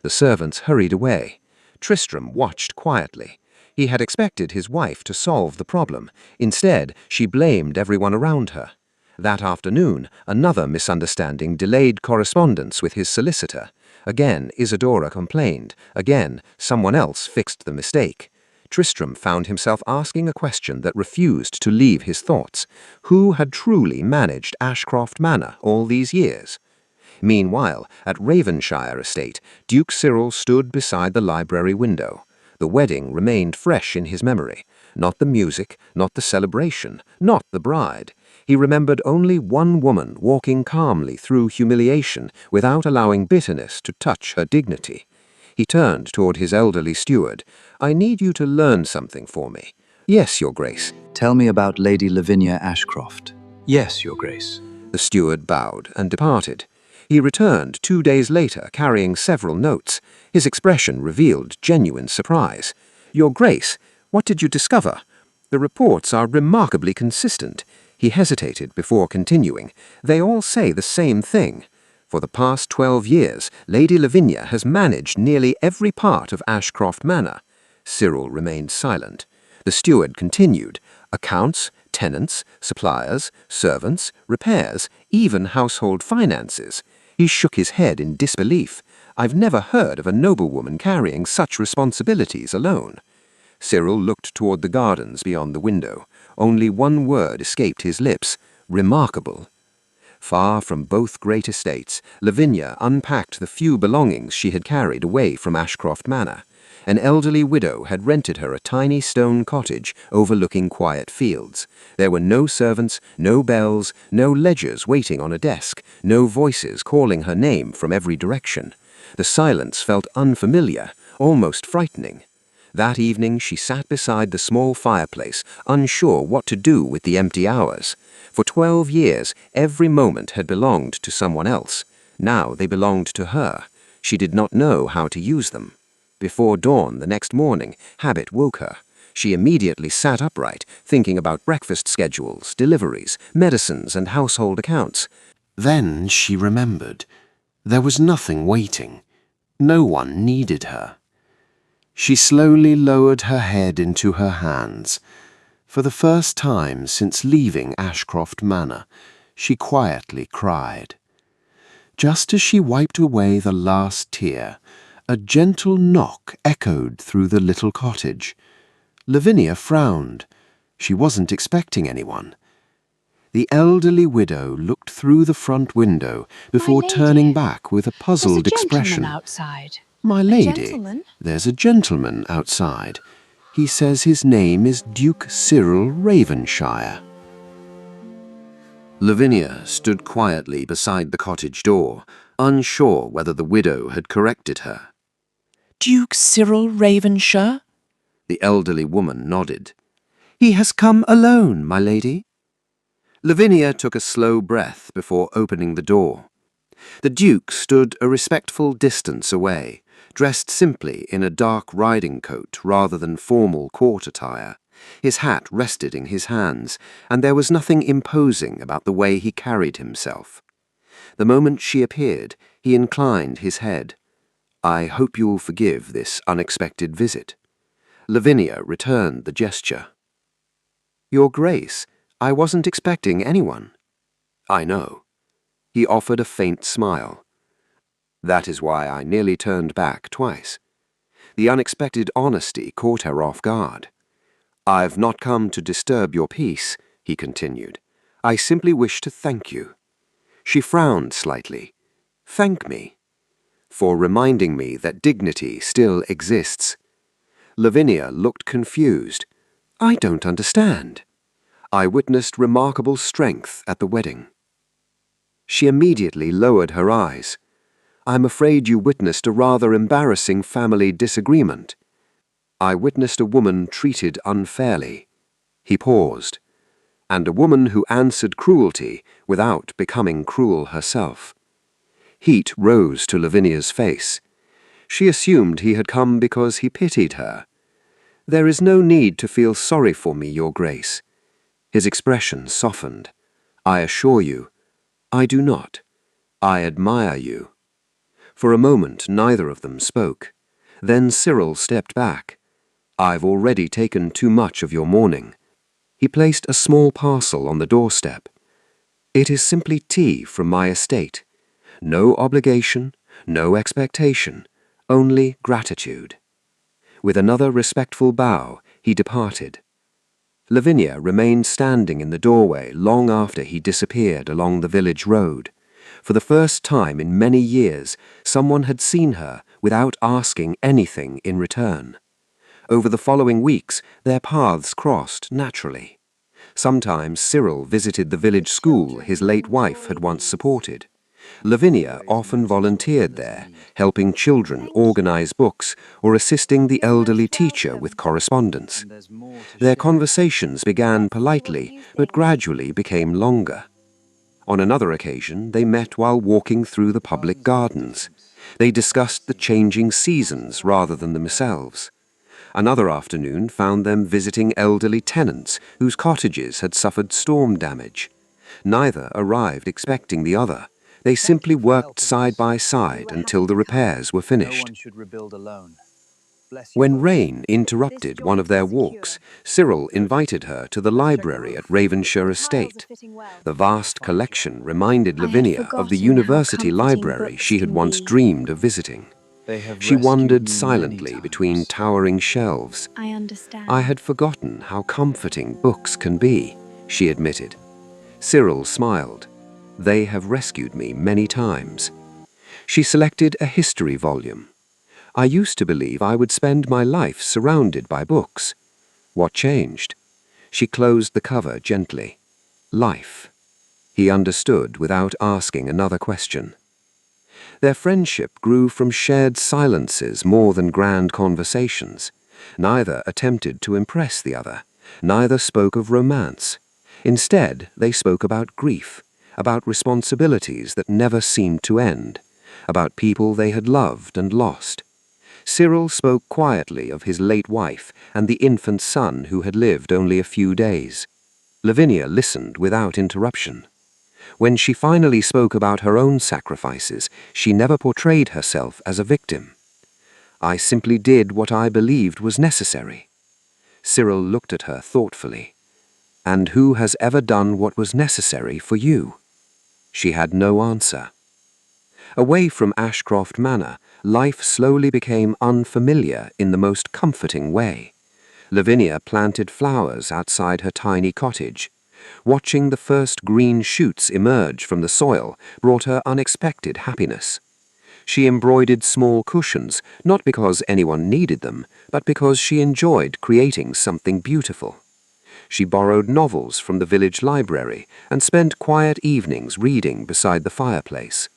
[SPEAKER 1] The servants hurried away. Tristram watched quietly. He had expected his wife to solve the problem. Instead, she blamed everyone around her. That afternoon, another misunderstanding delayed correspondence with his solicitor. Again, Isadora complained. Again, someone else fixed the mistake. Tristram found himself asking a question that refused to leave his thoughts. Who had truly managed Ashcroft Manor all these years? Meanwhile, at Ravenshire Estate, Duke Cyril stood beside the library window. The wedding remained fresh in his memory. Not the music, not the celebration, not the bride. He remembered only one woman walking calmly through humiliation without allowing bitterness to touch her dignity. He turned toward his elderly steward. "I need you to learn something for me." "Yes, Your Grace."
[SPEAKER 4] Tell me about Lady Lavinia Ashcroft. Yes, Your Grace.
[SPEAKER 1] The steward bowed and departed. He returned 2 days later carrying several notes. His expression revealed genuine surprise. "Your Grace, what did you discover? The reports are remarkably consistent." He hesitated before continuing. "They all say the same thing. For the past 12 years, Lady Lavinia has managed nearly every part of Ashcroft Manor." Cyril remained silent. The steward continued. "Accounts, tenants, suppliers, servants, repairs, even household finances." He shook his head in disbelief. "I've never heard of a noblewoman carrying such responsibilities alone." Cyril looked toward the gardens beyond the window. Only one word escaped his lips: remarkable. Far from both great estates, Lavinia unpacked the few belongings she had carried away from Ashcroft Manor. An elderly widow had rented her a tiny stone cottage overlooking quiet fields. There were no servants, no bells, no ledgers waiting on a desk, no voices calling her name from every direction. The silence felt unfamiliar, almost frightening. That evening she sat beside the small fireplace, unsure what to do with the empty hours. For 12 years, every moment had belonged to someone else. Now they belonged to her. She did not know how to use them. Before dawn the next morning, habit woke her. She immediately sat upright, thinking about breakfast schedules, deliveries, medicines, and household accounts. Then she remembered. There was nothing waiting. No one needed her. She slowly lowered her head into her hands. For the first time since leaving Ashcroft Manor, she quietly cried. Just as she wiped away the last tear, a gentle knock echoed through the little cottage. Lavinia frowned. She wasn't expecting anyone. The elderly widow looked through the front window before turning back with a puzzled expression.
[SPEAKER 2] Outside.
[SPEAKER 1] My lady, there's a gentleman outside. He says his name is Duke Cyril Ravenshire. Lavinia stood quietly beside the cottage door, unsure whether the widow had corrected her.
[SPEAKER 9] Duke Cyril Ravenshire?
[SPEAKER 1] The elderly woman nodded. He has come alone, my lady. Lavinia took a slow breath before opening the door. The Duke stood a respectful distance away, dressed simply in a dark riding coat rather than formal court attire. His hat rested in his hands, and there was nothing imposing about the way he carried himself. The moment she appeared, he inclined his head. I hope you'll forgive this unexpected visit. Lavinia returned the gesture. Your Grace, I wasn't expecting anyone. I know. He offered a faint smile. That is why I nearly turned back twice. The unexpected honesty caught her off guard. I've not come to disturb your peace, he continued. I simply wish to thank you. She frowned slightly. Thank me. For reminding me that dignity still exists. Lavinia looked confused. I don't understand. I witnessed remarkable strength at the wedding. She immediately lowered her eyes. I'm afraid you witnessed a rather embarrassing family disagreement. I witnessed a woman treated unfairly. He paused. And a woman who answered cruelty without becoming cruel herself. Heat rose to Lavinia's face. She assumed he had come because he pitied her. There is no need to feel sorry for me, Your Grace. His expression softened. I assure you, I do not. I admire you. For a moment, neither of them spoke. Then Cyril stepped back. I've already taken too much of your morning. He placed a small parcel on the doorstep. It is simply tea from my estate. No obligation, no expectation, only gratitude. With another respectful bow, he departed. Lavinia remained standing in the doorway long after he disappeared along the village road. For the first time in many years, someone had seen her without asking anything in return. Over the following weeks, their paths crossed naturally. Sometimes Cyril visited the village school his late wife had once supported. Lavinia often volunteered there, helping children organize books or assisting the elderly teacher with correspondence. Their conversations began politely, but gradually became longer. On another occasion, they met while walking through the public gardens. They discussed the changing seasons rather than themselves. Another afternoon found them visiting elderly tenants whose cottages had suffered storm damage. Neither arrived expecting the other. They simply worked side by side until the repairs were finished. When rain interrupted one of their walks, Cyril invited her to the library at Ravenshire Estate. The vast collection reminded Lavinia of the university library she had once dreamed of visiting. She wandered silently between towering shelves.
[SPEAKER 2] I understand.
[SPEAKER 1] I had forgotten how comforting books can be, she admitted. Cyril smiled. They have rescued me many times. She selected a history volume. I used to believe I would spend my life surrounded by books. What changed? She closed the cover gently. Life. He understood without asking another question. Their friendship grew from shared silences more than grand conversations. Neither attempted to impress the other. Neither spoke of romance. Instead, they spoke about grief, about responsibilities that never seemed to end, about people they had loved and lost. Cyril spoke quietly of his late wife and the infant son who had lived only a few days. Lavinia listened without interruption. When she finally spoke about her own sacrifices, she never portrayed herself as a victim. "I simply did what I believed was necessary." Cyril looked at her thoughtfully. "And who has ever done what was necessary for you?" She had no answer. Away from Ashcroft Manor, life slowly became unfamiliar in the most comforting way. Lavinia planted flowers outside her tiny cottage. Watching the first green shoots emerge from the soil brought her unexpected happiness. She embroidered small cushions, not because anyone needed them, but because she enjoyed creating something beautiful. She borrowed novels from the village library and spent quiet evenings reading beside the fireplace.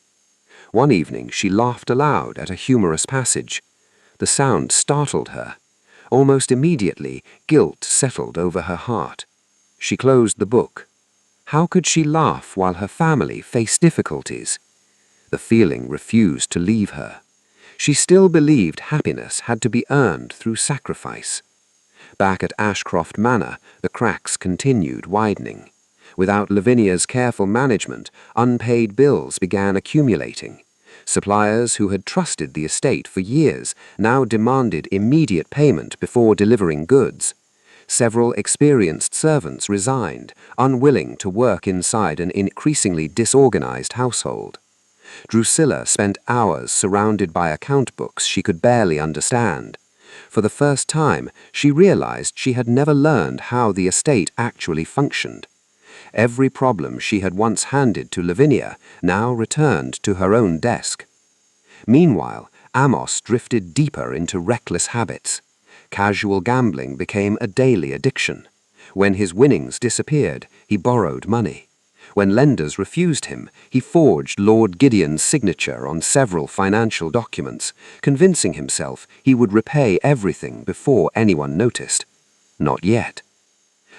[SPEAKER 1] One evening she laughed aloud at a humorous passage. The sound startled her. Almost immediately, guilt settled over her heart. She closed the book. How could she laugh while her family faced difficulties? The feeling refused to leave her. She still believed happiness had to be earned through sacrifice. Back at Ashcroft Manor, the cracks continued widening. Without Lavinia's careful management, unpaid bills began accumulating. Suppliers who had trusted the estate for years now demanded immediate payment before delivering goods. Several experienced servants resigned, unwilling to work inside an increasingly disorganized household. Drusilla spent hours surrounded by account books she could barely understand. For the first time, she realized she had never learned how the estate actually functioned. Every problem she had once handed to Lavinia now returned to her own desk. Meanwhile, Amos drifted deeper into reckless habits. Casual gambling became a daily addiction. When his winnings disappeared, he borrowed money. When lenders refused him, he forged Lord Gideon's signature on several financial documents, convincing himself he would repay everything before anyone noticed. Not yet.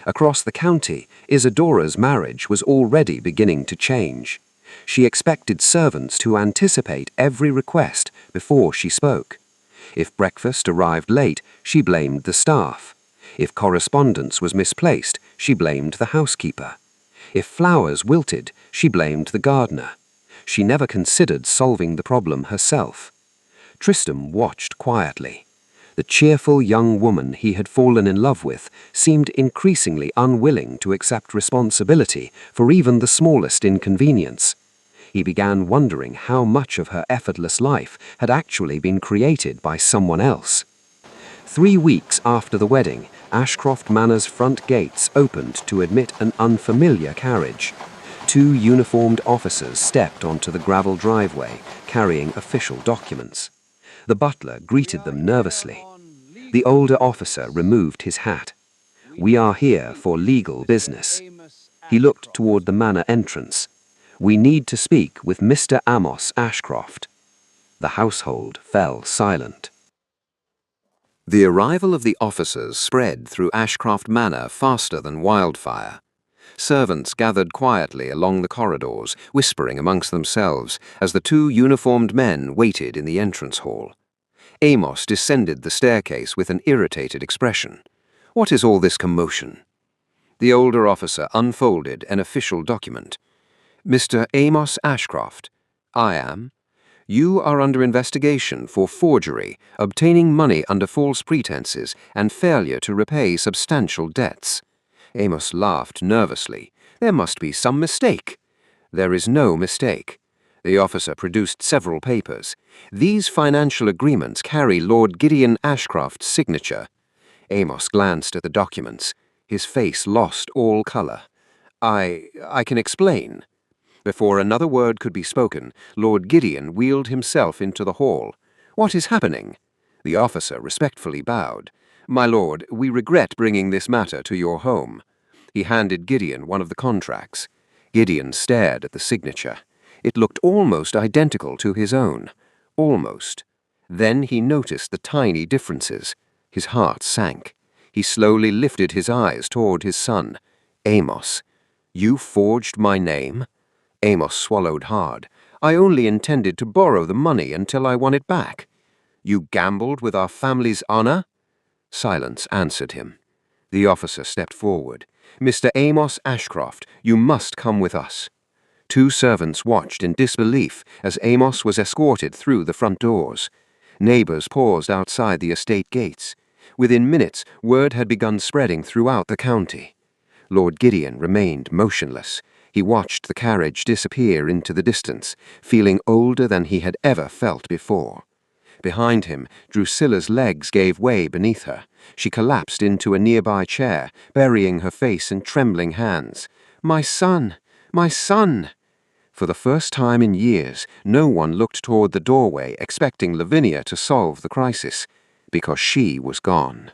[SPEAKER 1] Across the county, Isadora's marriage was already beginning to change. She expected servants to anticipate every request before she spoke. If breakfast arrived late, she blamed the staff. If correspondence was misplaced, she blamed the housekeeper. If flowers wilted, she blamed the gardener. She never considered solving the problem herself. Tristram watched quietly. The cheerful young woman he had fallen in love with seemed increasingly unwilling to accept responsibility for even the smallest inconvenience. He began wondering how much of her effortless life had actually been created by someone else. 3 weeks after the wedding, Ashcroft Manor's front gates opened to admit an unfamiliar carriage. 2 uniformed officers stepped onto the gravel driveway, carrying official documents. The butler greeted them nervously. The older officer removed his hat. "We are here for legal business." He looked toward the manor entrance. "We need to speak with Mr. Amos Ashcroft." The household fell silent. The arrival of the officers spread through Ashcroft Manor faster than wildfire. Servants gathered quietly along the corridors, whispering amongst themselves as the 2 uniformed men waited in the entrance hall. Amos descended the staircase with an irritated expression. "What is all this commotion?" The older officer unfolded an official document. "Mr. Amos Ashcroft, I am. You are under investigation for forgery, obtaining money under false pretenses, and failure to repay substantial debts." Amos laughed nervously. "There must be some mistake." "There is no mistake." The officer produced several papers. "These financial agreements carry Lord Gideon Ashcroft's signature." Amos glanced at the documents. His face lost all color. I can explain." Before another word could be spoken, Lord Gideon wheeled himself into the hall. "What is happening?" The officer respectfully bowed. "My lord, we regret bringing this matter to your home." He handed Gideon one of the contracts. Gideon stared at the signature. It looked almost identical to his own. Almost. Then he noticed the tiny differences. His heart sank. He slowly lifted his eyes toward his son. "Amos, you forged my name?" Amos swallowed hard. "I only intended to borrow the money until I won it back." "You gambled with our family's honor?" Silence answered him. The officer stepped forward. "Mr. Amos Ashcroft, you must come with us." Two servants watched in disbelief as Amos was escorted through the front doors. Neighbors paused outside the estate gates. Within minutes, word had begun spreading throughout the county. Lord Gideon remained motionless. He watched the carriage disappear into the distance, feeling older than he had ever felt before. Behind him, Drusilla's legs gave way beneath her. She collapsed into a nearby chair, burying her face in trembling hands. "My son! My son!" For the first time in years, no one looked toward the doorway expecting Lavinia to solve the crisis, because she was gone.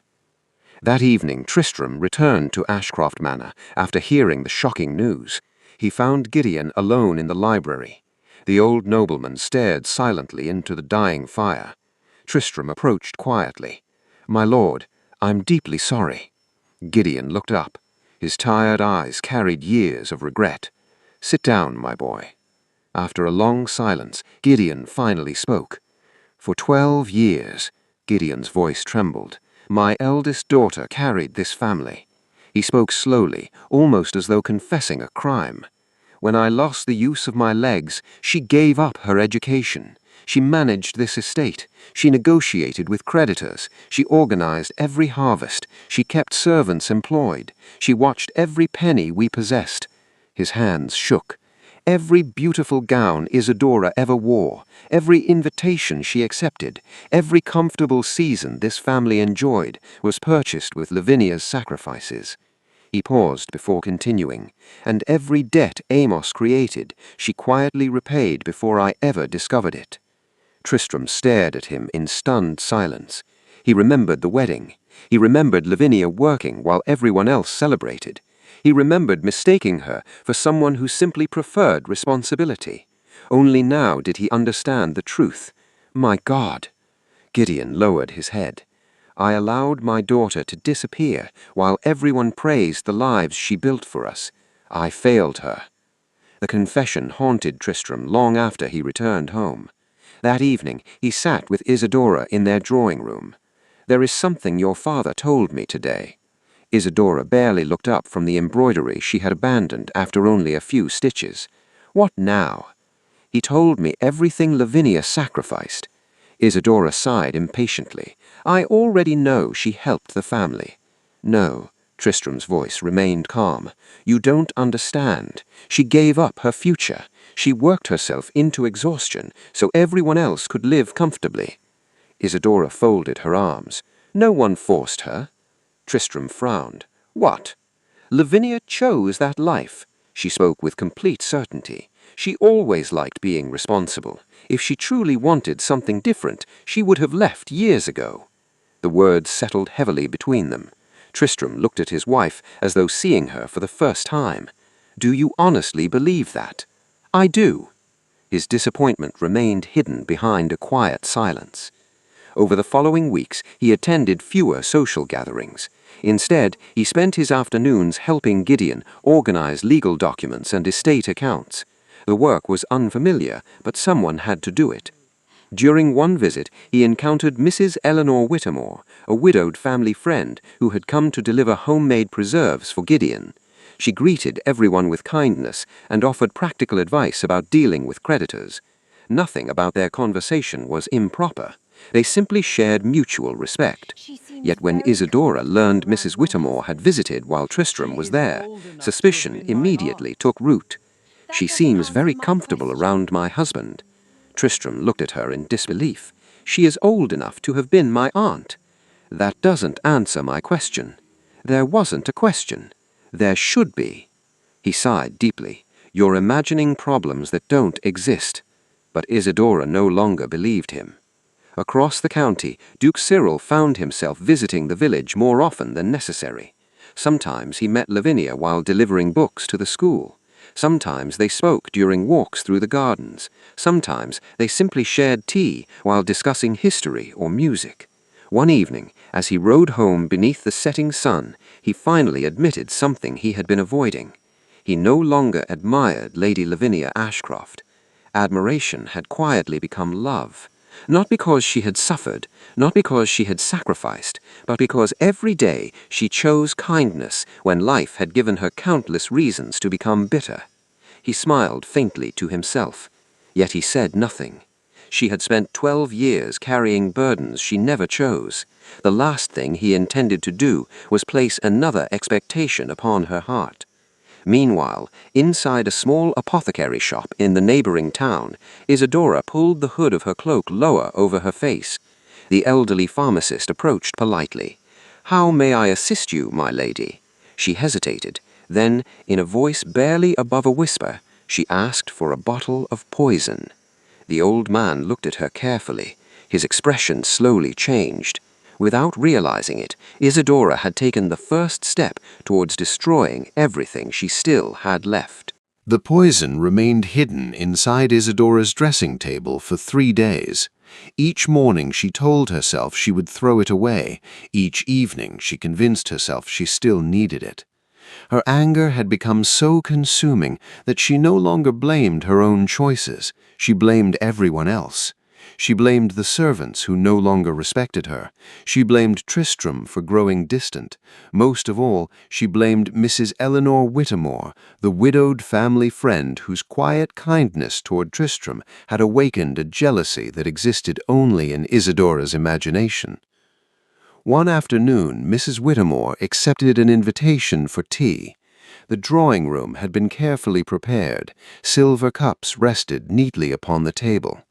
[SPEAKER 1] That evening, Tristram returned to Ashcroft Manor after hearing the shocking news. He found Gideon alone in the library. The old nobleman stared silently into the dying fire. Tristram approached quietly. "My lord, I'm deeply sorry." Gideon looked up. His tired eyes carried years of regret. "Sit down, my boy." After a long silence, Gideon finally spoke. "For 12 years," Gideon's voice trembled, "my eldest daughter carried this family." He spoke slowly, almost as though confessing a crime. "When I lost the use of my legs, she gave up her education. She managed this estate. She negotiated with creditors. She organized every harvest. She kept servants employed. She watched every penny we possessed." His hands shook. "Every beautiful gown Isadora ever wore, every invitation she accepted, every comfortable season this family enjoyed was purchased with Lavinia's sacrifices." He paused before continuing. "And every debt Amos created, she quietly repaid before I ever discovered it." Tristram stared at him in stunned silence. He remembered the wedding. He remembered Lavinia working while everyone else celebrated. He remembered mistaking her for someone who simply preferred responsibility. Only now did he understand the truth. My God! Gideon lowered his head. "I allowed my daughter to disappear while everyone praised the lives she built for us. I failed her." The confession haunted Tristram long after he returned home. That evening he sat with Isadora in their drawing room. "There is something your father told me today." Isadora barely looked up from the embroidery she had abandoned after only a few stitches. "What now?" "He told me everything Lavinia sacrificed." Isadora sighed impatiently. "I already know she helped the family." "No," Tristram's voice remained calm. "You don't understand. She gave up her future. She worked herself into exhaustion so everyone else could live comfortably." Isadora folded her arms. "No one forced her." Tristram frowned. "What?" "Lavinia chose that life." She spoke with complete certainty. "She always liked being responsible. If she truly wanted something different, she would have left years ago." The words settled heavily between them. Tristram looked at his wife as though seeing her for the first time. "Do you honestly believe that?" "I do." His disappointment remained hidden behind a quiet silence. Over the following weeks, he attended fewer social gatherings. Instead, he spent his afternoons helping Gideon organize legal documents and estate accounts. The work was unfamiliar, but someone had to do it. During one visit, he encountered Mrs. Eleanor Whittemore, a widowed family friend who had come to deliver homemade preserves for Gideon. She greeted everyone with kindness and offered practical advice about dealing with creditors. Nothing about their conversation was improper. They simply shared mutual respect. Yet when Isadora learned Mrs. Whittemore had visited while Tristram was there, suspicion immediately took root. "She seems very comfortable around my husband." Tristram looked at her in disbelief. "She is old enough to have been my aunt." "That doesn't answer my question." "There wasn't a question. There should be." He sighed deeply. "You're imagining problems that don't exist." But Isadora no longer believed him. Across the county, Duke Cyril found himself visiting the village more often than necessary. Sometimes he met Lavinia while delivering books to the school. Sometimes they spoke during walks through the gardens. Sometimes they simply shared tea while discussing history or music. One evening, as he rode home beneath the setting sun, he finally admitted something he had been avoiding. He no longer admired Lady Lavinia Ashcroft. Admiration had quietly become love. Not because she had suffered, not because she had sacrificed, but because every day she chose kindness when life had given her countless reasons to become bitter. He smiled faintly to himself, yet he said nothing. She had spent 12 years carrying burdens she never chose. The last thing he intended to do was place another expectation upon her heart. Meanwhile, inside a small apothecary shop in the neighboring town, Isadora pulled the hood of her cloak lower over her face. The elderly pharmacist approached politely. "How may I assist you, my lady?" She hesitated. Then, in a voice barely above a whisper, she asked for a bottle of poison. The old man looked at her carefully. His expression slowly changed. Without realizing it, Isadora had taken the first step towards destroying everything she still had left.
[SPEAKER 10] The poison remained hidden inside Isadora's dressing table for 3 days. Each morning she told herself she would throw it away. Each evening she convinced herself she still needed it. Her anger had become so consuming that she no longer blamed her own choices. She blamed everyone else. She blamed the servants who no longer respected her. She blamed Tristram for growing distant. Most of all, she blamed Mrs. Eleanor Whittemore, the widowed family friend whose quiet kindness toward Tristram had awakened a jealousy that existed only in Isadora's imagination. One afternoon, Mrs. Whittemore accepted an invitation for tea. The drawing room had been carefully prepared. Silver cups rested neatly upon the table.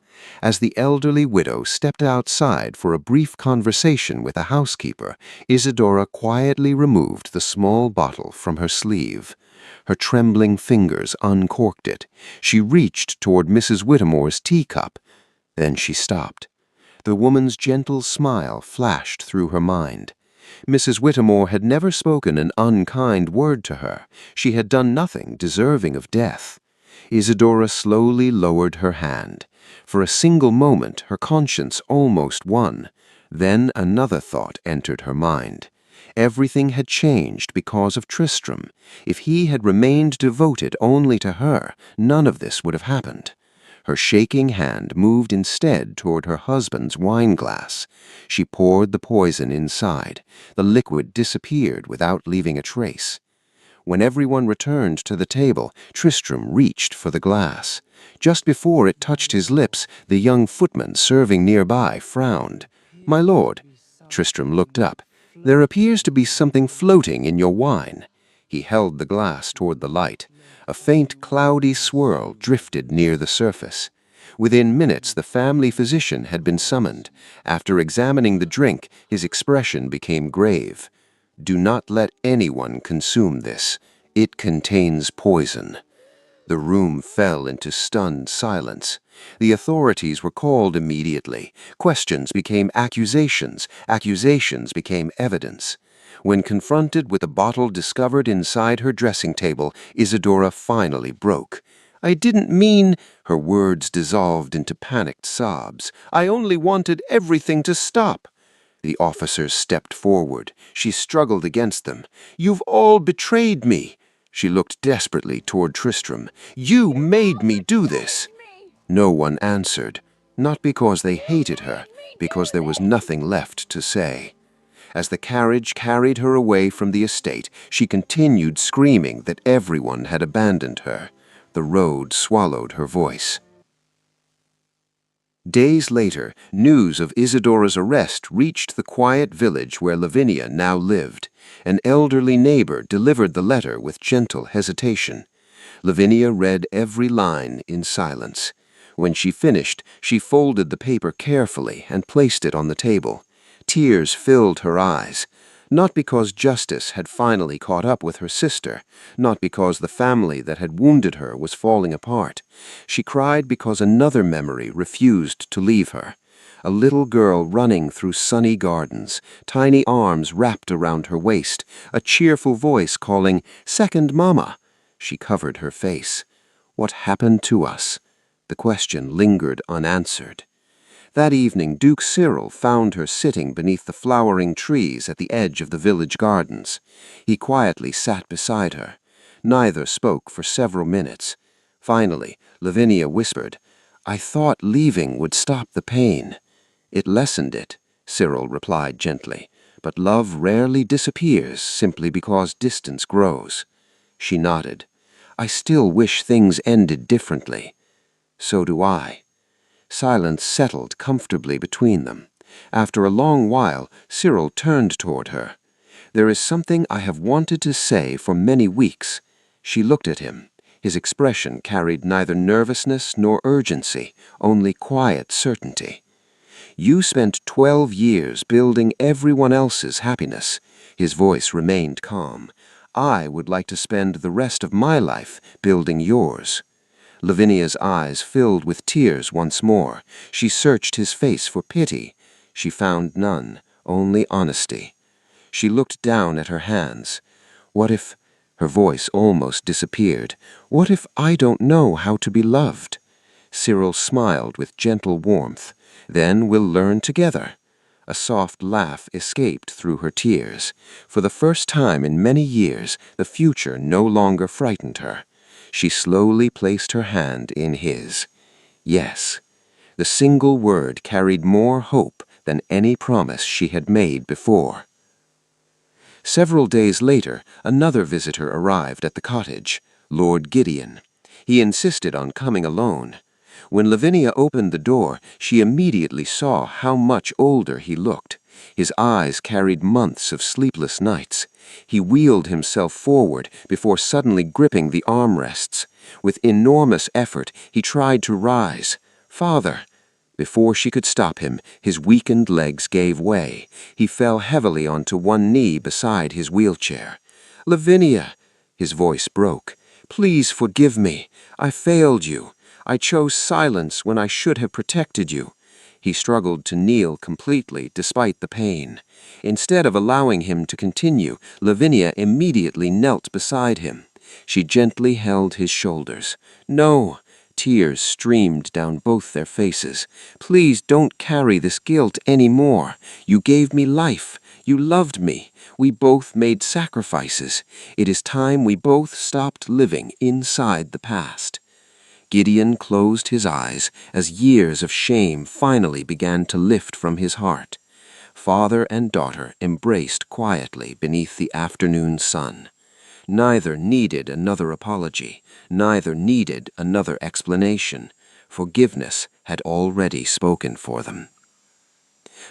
[SPEAKER 10] As the elderly widow stepped outside for a brief conversation with a housekeeper, Isadora quietly removed the small bottle from her sleeve. Her trembling fingers uncorked it. She reached toward Mrs. Whittemore's teacup. Then she stopped. The woman's gentle smile flashed through her mind. Mrs. Whittemore had never spoken an unkind word to her. She had done nothing deserving of death. Isadora slowly lowered her hand. For a single moment her conscience almost won. Then another thought entered her mind. Everything had changed because of Tristram. If he had remained devoted only to her, none of this would have happened. Her shaking hand moved instead toward her husband's wine-glass. She poured the poison inside. The liquid disappeared without leaving a trace. When everyone returned to the table, Tristram reached for the glass. Just before it touched his lips, the young footman serving nearby frowned. "My lord," Tristram looked up, "there appears to be something floating in your wine." He held the glass toward the light. A faint cloudy swirl drifted near the surface. Within minutes, the family physician had been summoned. After examining the drink, his expression became grave. "Do not let anyone consume this. It contains poison." The room fell into stunned silence. The authorities were called immediately. Questions became accusations. Accusations became evidence. When confronted with the bottle discovered inside her dressing table, Isadora finally broke. "I didn't mean—" Her words dissolved into panicked sobs. "I only wanted everything to stop." The officers stepped forward. She struggled against them. "You've all betrayed me." She looked desperately toward Tristram. "You made me do this." No one answered, not because they hated her, because there was nothing left to say. As the carriage carried her away from the estate, she continued screaming that everyone had abandoned her. The road swallowed her voice. Days later, news of Isadora's arrest reached the quiet village where Lavinia now lived. An elderly neighbor delivered the letter with gentle hesitation. Lavinia read every line in silence. When she finished, she folded the paper carefully and placed it on the table. Tears filled her eyes. Not because justice had finally caught up with her sister, not because the family that had wounded her was falling apart. She cried because another memory refused to leave her. A little girl running through sunny gardens, tiny arms wrapped around her waist, a cheerful voice calling, "Second Mama." She covered her face. What happened to us? The question lingered unanswered. That evening, Duke Cyril found her sitting beneath the flowering trees at the edge of the village gardens. He quietly sat beside her. Neither spoke for several minutes. Finally, Lavinia whispered, "I thought leaving would stop the pain." "It lessened it," Cyril replied gently, "but love rarely disappears simply because distance grows." She nodded.
[SPEAKER 1] I still wish things ended differently." "So do I." Silence settled comfortably between them. After a long while, Cyril turned toward her. "There is something I have wanted to say for many weeks." She looked at him. His expression carried neither nervousness nor urgency, only quiet certainty. "You spent 12 years building everyone else's happiness." His voice remained calm. "I would like to spend the rest of my life building yours." Lavinia's eyes filled with tears once more. She searched his face for pity. She found none, only honesty. She looked down at her hands. "What if—" her voice almost disappeared. "What if I don't know how to be loved?" Cyril smiled with gentle warmth. "Then we'll learn together." A soft laugh escaped through her tears. For the first time in many years, the future no longer frightened her. She slowly placed her hand in his. Yes. The single word carried more hope than any promise she had made before. Several days later, another visitor arrived at the cottage, Lord Gideon. He insisted on coming alone. When Lavinia opened the door, she immediately saw how much older he looked. His eyes carried months of sleepless nights. He wheeled himself forward before suddenly gripping the armrests. With enormous effort, he tried to rise. "Father!" Before she could stop him, his weakened legs gave way. He fell heavily onto one knee beside his wheelchair. "Lavinia!" His voice broke. "Please forgive me. I failed you. I chose silence when I should have protected you." He struggled to kneel completely despite the pain. Instead of allowing him to continue, Lavinia immediately knelt beside him. She gently held his shoulders. "No!" Tears streamed down both their faces. "Please don't carry this guilt any more. You gave me life. You loved me. We both made sacrifices. It is time we both stopped living inside the past." Gideon closed his eyes as years of shame finally began to lift from his heart. Father and daughter embraced quietly beneath the afternoon sun. Neither needed another apology. Neither needed another explanation. Forgiveness had already spoken for them.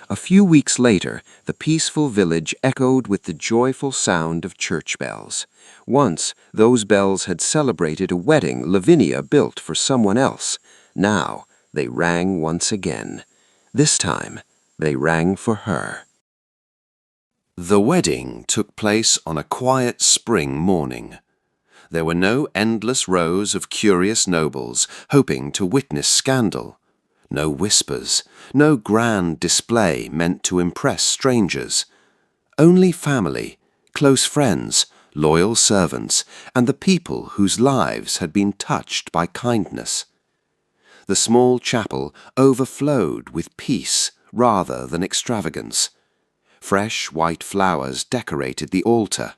[SPEAKER 1] A few weeks later, the peaceful village echoed with the joyful sound of church bells. Once, those bells had celebrated a wedding Lavinia built for someone else. Now, they rang once again. This time, they rang for her. The wedding took place on a quiet spring morning. There were no endless rows of curious nobles hoping to witness scandal. No whispers, no grand display meant to impress strangers. Only family, close friends, loyal servants, and the people whose lives had been touched by kindness. The small chapel overflowed with peace rather than extravagance. Fresh white flowers decorated the altar.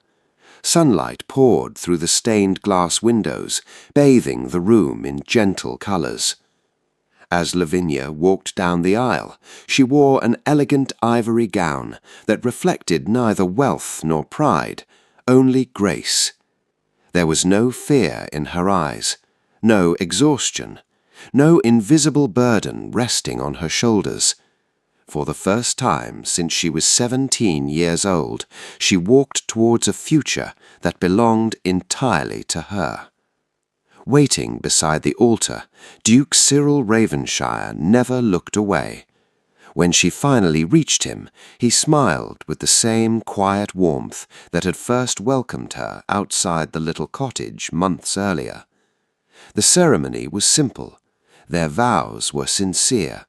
[SPEAKER 1] Sunlight poured through the stained glass windows, bathing the room in gentle colors. As Lavinia walked down the aisle, she wore an elegant ivory gown that reflected neither wealth nor pride, only grace. There was no fear in her eyes, no exhaustion, no invisible burden resting on her shoulders. For the first time since she was 17 years old, she walked towards a future that belonged entirely to her. Waiting beside the altar, Duke Cyril Ravenshire never looked away. When she finally reached him, he smiled with the same quiet warmth that had first welcomed her outside the little cottage months earlier. The ceremony was simple. Their vows were sincere.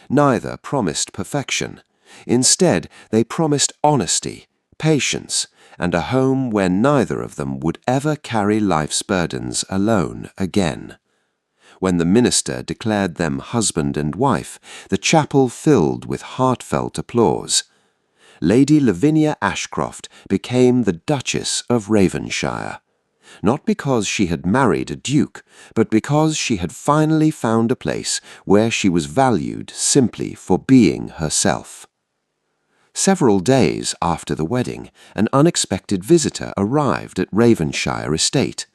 [SPEAKER 1] Neither promised perfection. Instead, they promised honesty, patience, and a home where neither of them would ever carry life's burdens alone again. When the minister declared them husband and wife, the chapel filled with heartfelt applause. Lady Lavinia Ashcroft became the Duchess of Ravenshire, not because she had married a duke, but because she had finally found a place where she was valued simply for being herself. Several days after the wedding, an unexpected visitor arrived at Ravenshire Estate.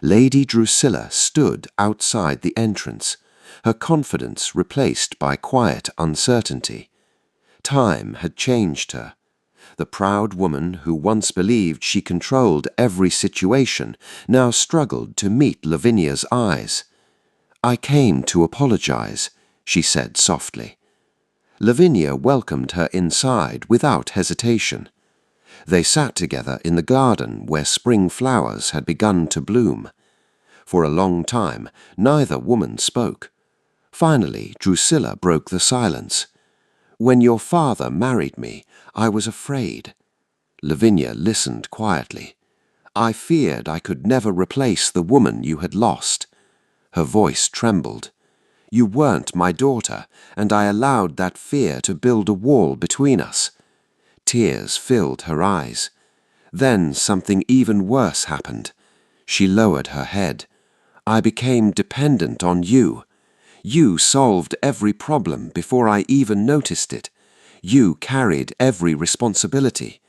[SPEAKER 10] Lady Drusilla stood outside the entrance, her confidence replaced by quiet uncertainty. Time had changed her. The proud woman who once believed she controlled every situation now struggled to meet Lavinia's eyes. "I came to apologize," she said softly. Lavinia welcomed her inside without hesitation. They sat together in the garden where spring flowers had begun to bloom. For a long time, neither woman spoke. Finally, Drusilla broke the silence. "When your father married me, I was afraid." Lavinia listened quietly. "I feared I could never replace the woman you had lost." Her voice trembled. "You weren't my daughter, and I allowed that fear to build a wall between us." Tears filled her eyes. Then something even worse happened. She lowered her head. "I became dependent on you. You solved every problem before I even noticed it. You carried every responsibility.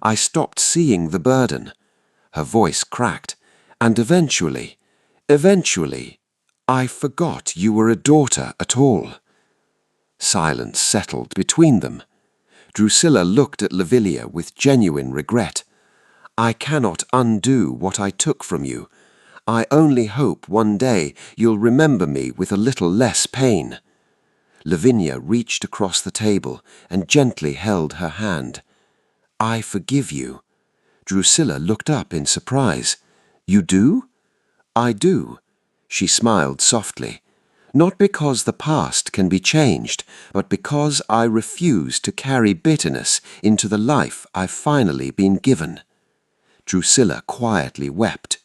[SPEAKER 10] I stopped seeing the burden." Her voice cracked. "And eventually, I forgot you were a daughter at all." Silence settled between them. Drusilla looked at Lavinia with genuine regret. "I cannot undo what I took from you. I only hope one day you'll remember me with a little less pain." Lavinia reached across the table and gently held her hand. "I forgive you." Drusilla looked up in surprise. "You do?" "I do." She smiled softly. "Not because the past can be changed, but because I refuse to carry bitterness into the life I've finally been given." Drusilla quietly wept.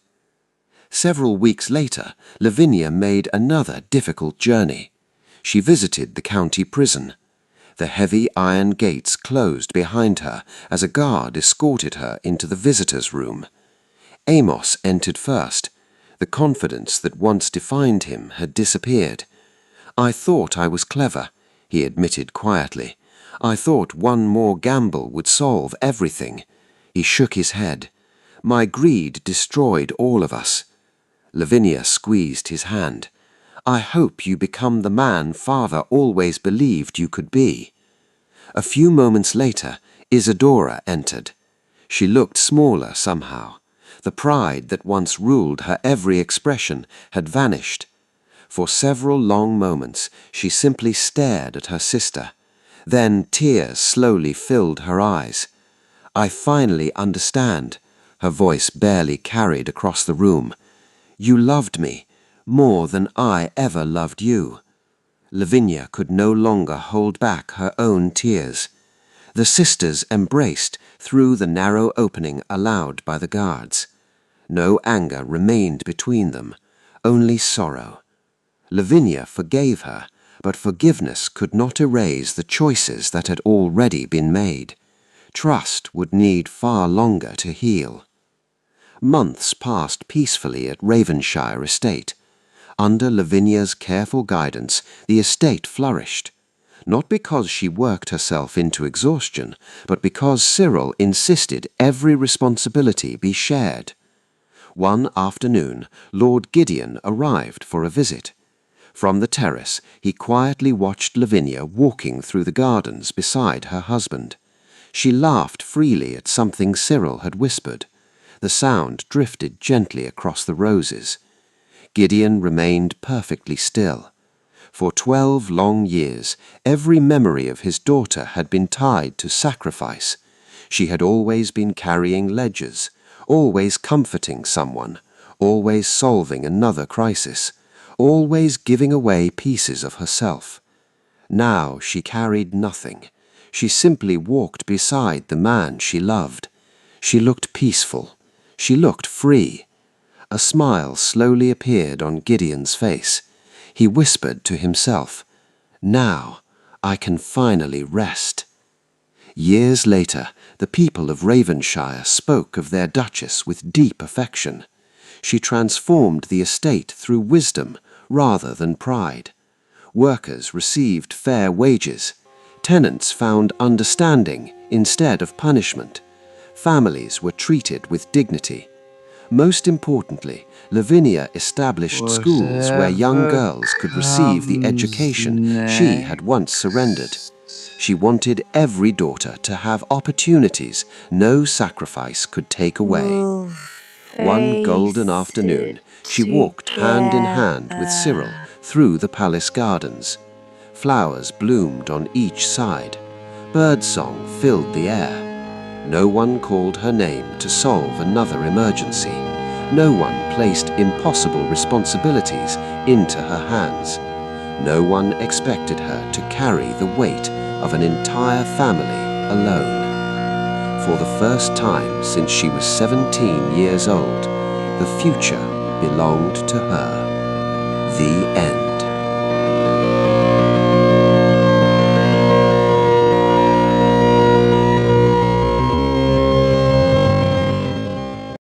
[SPEAKER 10] Several weeks later, Lavinia made another difficult journey. She visited the county prison. The heavy iron gates closed behind her as a guard escorted her into the visitors' room. Amos entered first. The confidence that once defined him had disappeared. "I thought I was clever," he admitted quietly. "I thought one more gamble would solve everything." He shook his head. "My greed destroyed all of us." Lavinia squeezed his hand. "I hope you become the man Father always believed you could be." A few moments later, Isadora entered. She looked smaller somehow. The pride that once ruled her every expression had vanished. For several long moments, she simply stared at her sister. Then tears slowly filled her eyes. "I finally understand," her voice barely carried across the room. "You loved me more than I ever loved you." Lavinia could no longer hold back her own tears. The sisters embraced through the narrow opening allowed by the guards. No anger remained between them, only sorrow. Lavinia forgave her, but forgiveness could not erase the choices that had already been made. Trust would need far longer to heal. Months passed peacefully at Ravenshire Estate. Under Lavinia's careful guidance, the estate flourished. Not because she worked herself into exhaustion, but because Cyril insisted every responsibility be shared. One afternoon, Lord Gideon arrived for a visit. From the terrace, he quietly watched Lavinia walking through the gardens beside her husband. She laughed freely at something Cyril had whispered. The sound drifted gently across the roses. Gideon remained perfectly still. For 12 long years, every memory of his daughter had been tied to sacrifice. She had always been carrying ledgers, always comforting someone, always solving another crisis, always giving away pieces of herself. Now she carried nothing. She simply walked beside the man she loved. She looked peaceful. She looked free. A smile slowly appeared on Gideon's face. He whispered to himself, "Now I can finally rest." Years later, the people of Ravenshire spoke of their Duchess with deep affection. She transformed the estate through wisdom rather than pride. Workers received fair wages. Tenants found understanding instead of punishment. Families were treated with dignity.
[SPEAKER 1] Most importantly, Lavinia established schools where young girls could receive the education she had once surrendered. She wanted every daughter to have opportunities no sacrifice could take away. One golden afternoon, she walked hand in hand with Cyril through the palace gardens. Flowers bloomed on each side. Birdsong filled the air. No one called her name to solve another emergency. No one placed impossible responsibilities into her hands. No one expected her to carry the weight of an entire family alone. For the first time since she was 17 years old, the future belonged to her. The end.